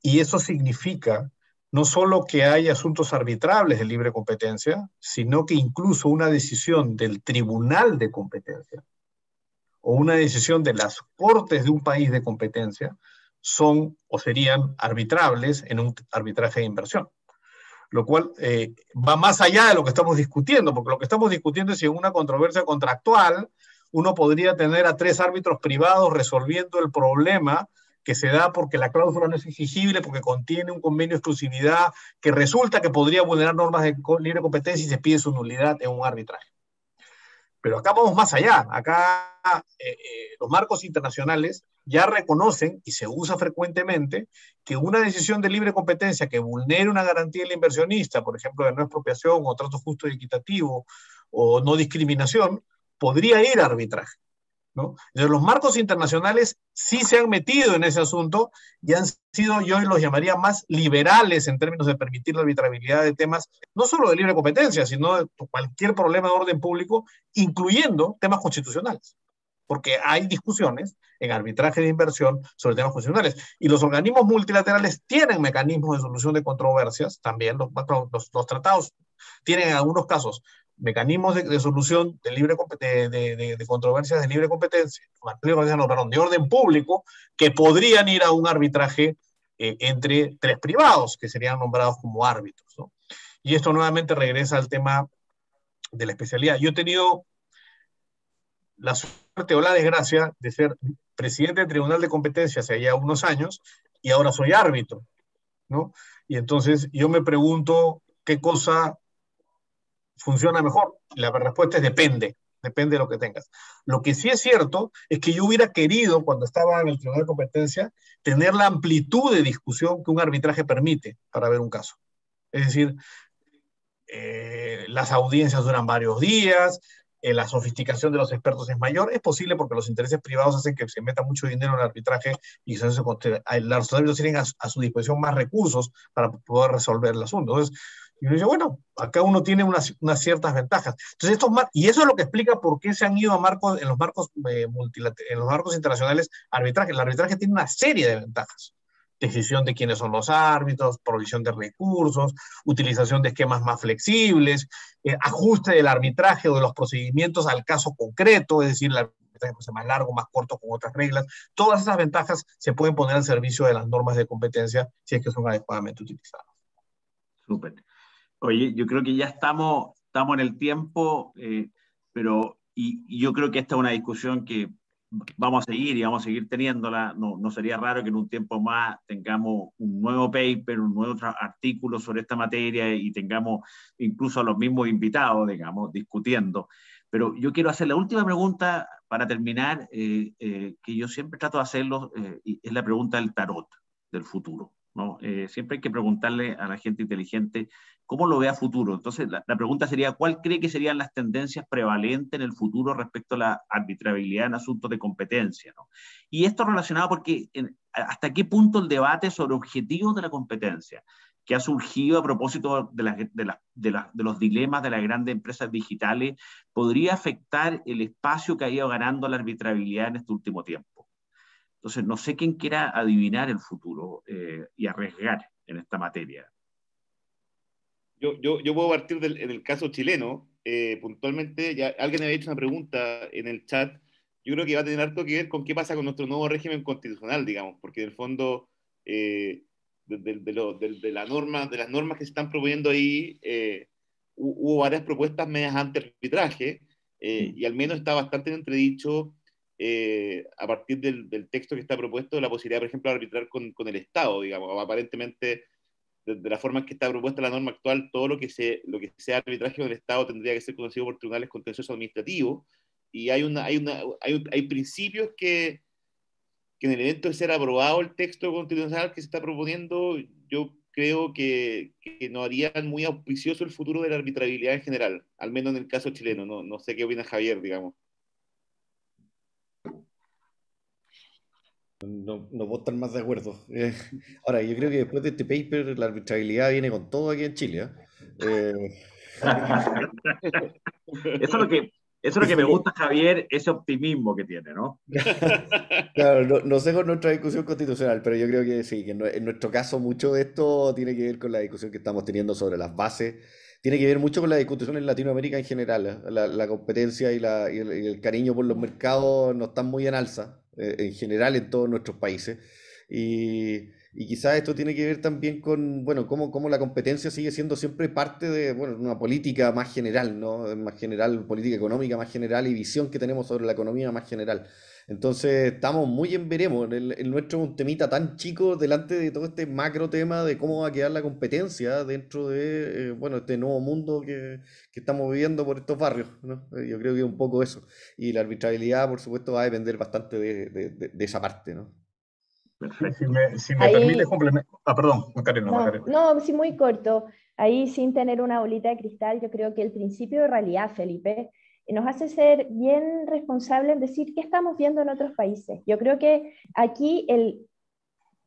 Y eso significa no solo que hay asuntos arbitrables de libre competencia, sino que incluso una decisión del tribunal de competencia o una decisión de las cortes de un país de competencia son o serían arbitrables en un arbitraje de inversión. Lo cual va más allá de lo que estamos discutiendo, porque lo que estamos discutiendo es si en una controversia contractual uno podría tener a 3 árbitros privados resolviendo el problema que se da porque la cláusula no es exigible, porque contiene un convenio de exclusividad, que resulta que podría vulnerar normas de libre competencia y se pide su nulidad en un arbitraje. Pero acá vamos más allá. Acá los marcos internacionales ya reconocen, y se usa frecuentemente, que una decisión de libre competencia que vulnere una garantía del inversionista, por ejemplo, de no expropiación o trato justo y equitativo o no discriminación, podría ir a arbitraje, ¿no? Entonces, los marcos internacionales sí se han metido en ese asunto y han sido, yo los llamaría, más liberales en términos de permitir la arbitrabilidad de temas, no solo de libre competencia, sino de cualquier problema de orden público, incluyendo temas constitucionales. Porque hay discusiones en arbitraje de inversión sobre temas constitucionales. Y los organismos multilaterales tienen mecanismos de solución de controversias, también los tratados tienen en algunos casos mecanismos de solución de controversias de libre competencia, de orden público, que podrían ir a un arbitraje entre tres privados, que serían nombrados como árbitros, ¿no? Y esto nuevamente regresa al tema de la especialidad. Yo he tenido la suerte o la desgracia de ser presidente del Tribunal de Competencia hace ya unos años, y ahora soy árbitro, ¿no? Y entonces yo me pregunto qué cosa funciona mejor. La respuesta es depende de lo que tengas. Lo que sí es cierto es que yo hubiera querido, cuando estaba en el Tribunal de Competencia, tener la amplitud de discusión que un arbitraje permite para ver un caso. Es decir, las audiencias duran varios días, la sofisticación de los expertos es mayor. Es posible porque los intereses privados hacen que se meta mucho dinero en el arbitraje y los árbitros tienen a su disposición más recursos para poder resolver el asunto. Entonces, y uno dice, bueno, acá uno tiene unas ciertas ventajas. Entonces, y eso es lo que explica por qué se han ido a marcos, en los marcos internacionales, arbitraje. El arbitraje tiene una serie de ventajas. Decisión de quiénes son los árbitros, provisión de recursos, utilización de esquemas más flexibles, ajuste del arbitraje o de los procedimientos al caso concreto, es decir, el arbitraje puede ser más largo, más corto, con otras reglas. Todas esas ventajas se pueden poner al servicio de las normas de competencia si es que son adecuadamente utilizadas. Súper. Oye, yo creo que ya estamos en el tiempo, pero yo creo que esta es una discusión que vamos a seguir y vamos a seguir teniéndola. No sería raro que en un tiempo más tengamos un nuevo paper, un nuevo artículo sobre esta materia y tengamos incluso a los mismos invitados, digamos, discutiendo. Pero yo quiero hacer la última pregunta para terminar, que yo siempre trato de hacerlo, y es la pregunta del tarot, del futuro, ¿no? Siempre hay que preguntarle a la gente inteligente cómo lo ve a futuro. Entonces, la pregunta sería, ¿cuál cree que serían las tendencias prevalentes en el futuro respecto a la arbitrabilidad en asuntos de competencia, ¿no? Y esto relacionado porque hasta qué punto el debate sobre objetivos de la competencia, que ha surgido a propósito de los dilemas de las grandes empresas digitales, podría afectar el espacio que ha ido ganando la arbitrabilidad en este último tiempo. Entonces, no sé quién quiera adivinar el futuro y arriesgar en esta materia. Yo puedo partir en el caso chileno. Puntualmente, ya alguien había hecho una pregunta en el chat. Yo creo que va a tener harto que ver con qué pasa con nuestro nuevo régimen constitucional, digamos, porque en el fondo de las normas que se están proponiendo ahí, hubo varias propuestas medias anti-arbitraje, y al menos está bastante en entredicho, a partir del texto que está propuesto, la posibilidad, por ejemplo, de arbitrar con el Estado, digamos. Aparentemente, de la forma en que está propuesta la norma actual, todo lo que sea arbitraje con el Estado tendría que ser conocido por tribunales contenciosos administrativos, y hay principios que en el evento de ser aprobado el texto constitucional que se está proponiendo, yo creo que no harían muy auspicioso el futuro de la arbitrabilidad en general, al menos en el caso chileno. No sé qué opina Javier, digamos. No puedo estar más de acuerdo. Ahora, yo creo que después de este paper, la arbitrabilidad viene con todo aquí en Chile, ¿eh? Eso es lo que me gusta, Javier, ese optimismo que tiene, ¿no? Claro, no sé con nuestra discusión constitucional, pero yo creo que sí, que en nuestro caso mucho de esto tiene que ver con la discusión que estamos teniendo sobre las bases, tiene que ver mucho con la discusión en Latinoamérica en general, ¿eh? La competencia y el cariño por los mercados no están muy en alza, en general en todos nuestros países, y Y quizás esto tiene que ver también con, bueno, cómo la competencia sigue siendo siempre parte de, bueno, una política más general, ¿no? Más general, política económica más general y visión que tenemos sobre la economía más general. Entonces estamos muy en veremos. El nuestro es un temita tan chico delante de todo este macro tema de cómo va a quedar la competencia dentro de, bueno, este nuevo mundo que estamos viviendo por estos barrios, ¿no? Yo creo que es un poco eso. Y la arbitrabilidad, por supuesto, va a depender bastante de esa parte, ¿no? Perfecto. Si me permite complementar. Perdón, Macarena. No, sí, muy corto. Ahí, sin tener una bolita de cristal, yo creo que el principio de realidad, Felipe, nos hace ser bien responsables en decir qué estamos viendo en otros países. Yo creo que aquí el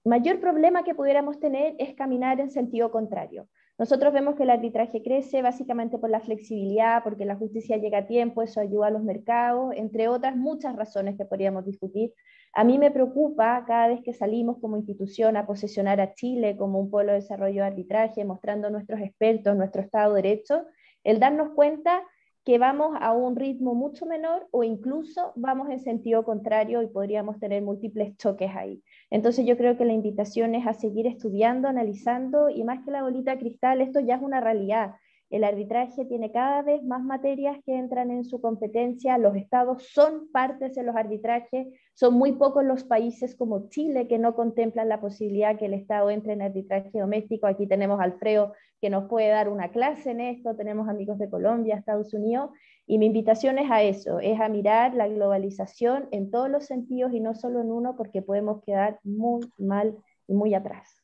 mayor problema que pudiéramos tener es caminar en sentido contrario. Nosotros vemos que el arbitraje crece básicamente por la flexibilidad, porque la justicia llega a tiempo, eso ayuda a los mercados, entre otras muchas razones que podríamos discutir. A mí me preocupa cada vez que salimos como institución a posicionar a Chile como un polo de desarrollo de arbitraje, mostrando nuestros expertos, nuestro Estado de Derecho, el darnos cuenta que vamos a un ritmo mucho menor o incluso vamos en sentido contrario y podríamos tener múltiples choques ahí. Entonces yo creo que la invitación es a seguir estudiando, analizando y más que la bolita de cristal, esto ya es una realidad. El arbitraje tiene cada vez más materias que entran en su competencia, los estados son partes de los arbitrajes, son muy pocos los países como Chile que no contemplan la posibilidad que el estado entre en arbitraje doméstico. Aquí tenemos a Alfredo que nos puede dar una clase en esto, tenemos amigos de Colombia, Estados Unidos, y mi invitación es a eso, es a mirar la globalización en todos los sentidos y no solo en uno, porque podemos quedar muy mal y muy atrás.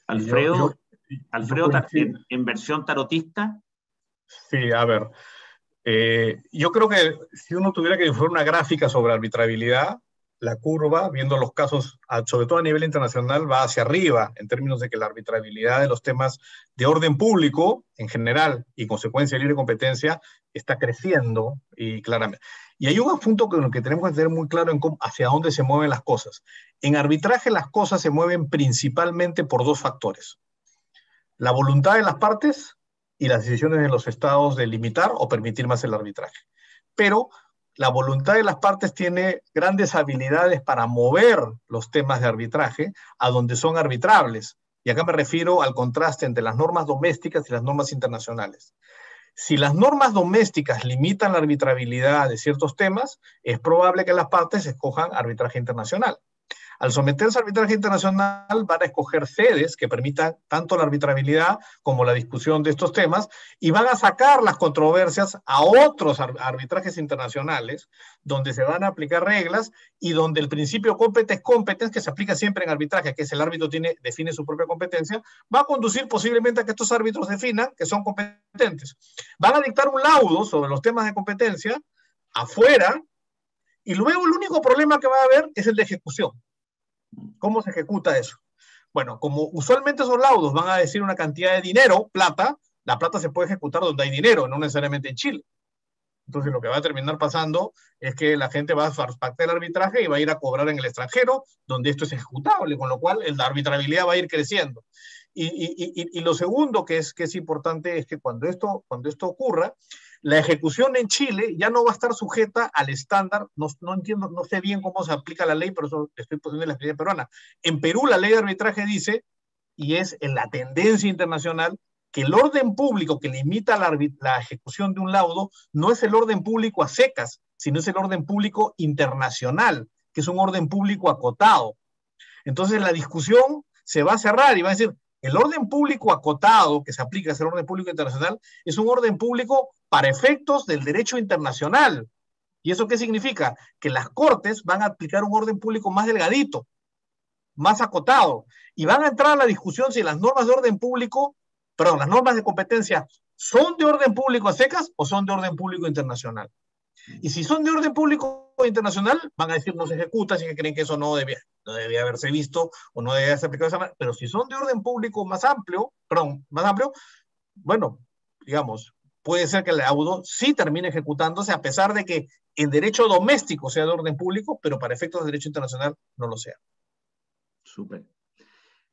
Alfredo, en versión tarotista. Sí, a ver. Yo creo que si uno tuviera que dibujar una gráfica sobre arbitrabilidad, la curva, viendo los casos, sobre todo a nivel internacional, va hacia arriba, en términos de que la arbitrabilidad de los temas de orden público, en general, y consecuencia de libre competencia, está creciendo, y claramente. Y hay un punto que tenemos que tener muy claro en hacia dónde se mueven las cosas. En arbitraje las cosas se mueven principalmente por dos factores. La voluntad de las partes y las decisiones de los estados de limitar o permitir más el arbitraje. Pero la voluntad de las partes tiene grandes habilidades para mover los temas de arbitraje a donde son arbitrables. Y acá me refiero al contraste entre las normas domésticas y las normas internacionales. Si las normas domésticas limitan la arbitrabilidad de ciertos temas, es probable que las partes escojan arbitraje internacional. Al someterse a arbitraje internacional van a escoger sedes que permitan tanto la arbitrabilidad como la discusión de estos temas y van a sacar las controversias a otros arbitrajes internacionales donde se van a aplicar reglas y donde el principio competens, que se aplica siempre en arbitraje, que es el árbitro define su propia competencia, va a conducir posiblemente a que estos árbitros definan que son competentes. Van a dictar un laudo sobre los temas de competencia afuera y luego el único problema que va a haber es el de ejecución. ¿Cómo se ejecuta eso? Bueno, como usualmente esos laudos van a decir una cantidad de dinero, plata, la plata se puede ejecutar donde hay dinero, no necesariamente en Chile. Entonces lo que va a terminar pasando es que la gente va a pactar el arbitraje y va a ir a cobrar en el extranjero, donde esto es ejecutable, con lo cual la arbitrabilidad va a ir creciendo. Y lo segundo que es importante es que cuando esto ocurra, la ejecución en Chile ya no va a estar sujeta al estándar, no entiendo, no sé bien cómo se aplica la ley, pero eso estoy poniendo en la experiencia peruana. En Perú la ley de arbitraje dice, y es en la tendencia internacional, que el orden público que limita la ejecución de un laudo no es el orden público a secas, sino es el orden público internacional, que es un orden público acotado. Entonces la discusión se va a cerrar y va a decir, el orden público acotado que se aplica a ese orden público internacional es un orden público para efectos del derecho internacional. ¿Y eso qué significa? Que las cortes van a aplicar un orden público más delgadito, más acotado, y van a entrar a la discusión si las normas de orden público, perdón, las normas de competencia son de orden público a secas o son de orden público internacional. Y si son de orden público internacional, van a decir no se ejecuta, si que creen que eso no debía haberse visto o no debía haberse aplicado de esa manera. Pero si son de orden público más amplio, bueno, digamos, puede ser que el laudo sí termine ejecutándose a pesar de que en derecho doméstico sea de orden público, pero para efectos de derecho internacional no lo sea. Súper.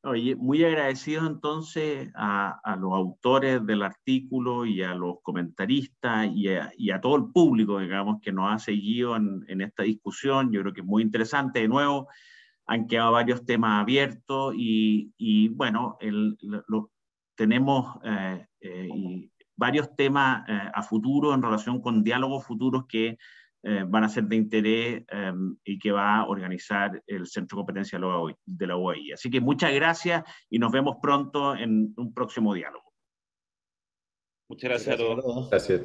Oye, muy agradecido entonces a los autores del artículo y a los comentaristas y a todo el público, digamos, que nos ha seguido en esta discusión. Yo creo que es muy interesante. De nuevo, han quedado varios temas abiertos y bueno, tenemos varios temas a futuro en relación con diálogos futuros que van a ser de interés y que va a organizar el Centro de Competencia de la UAI. Así que muchas gracias y nos vemos pronto en un próximo diálogo. Muchas gracias a todos. Gracias.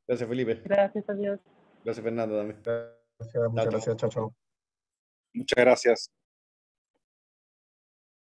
Gracias, Felipe. Gracias, adiós. Gracias, Fernando, también. Gracias, muchas gracias. Chao, chao. Muchas gracias.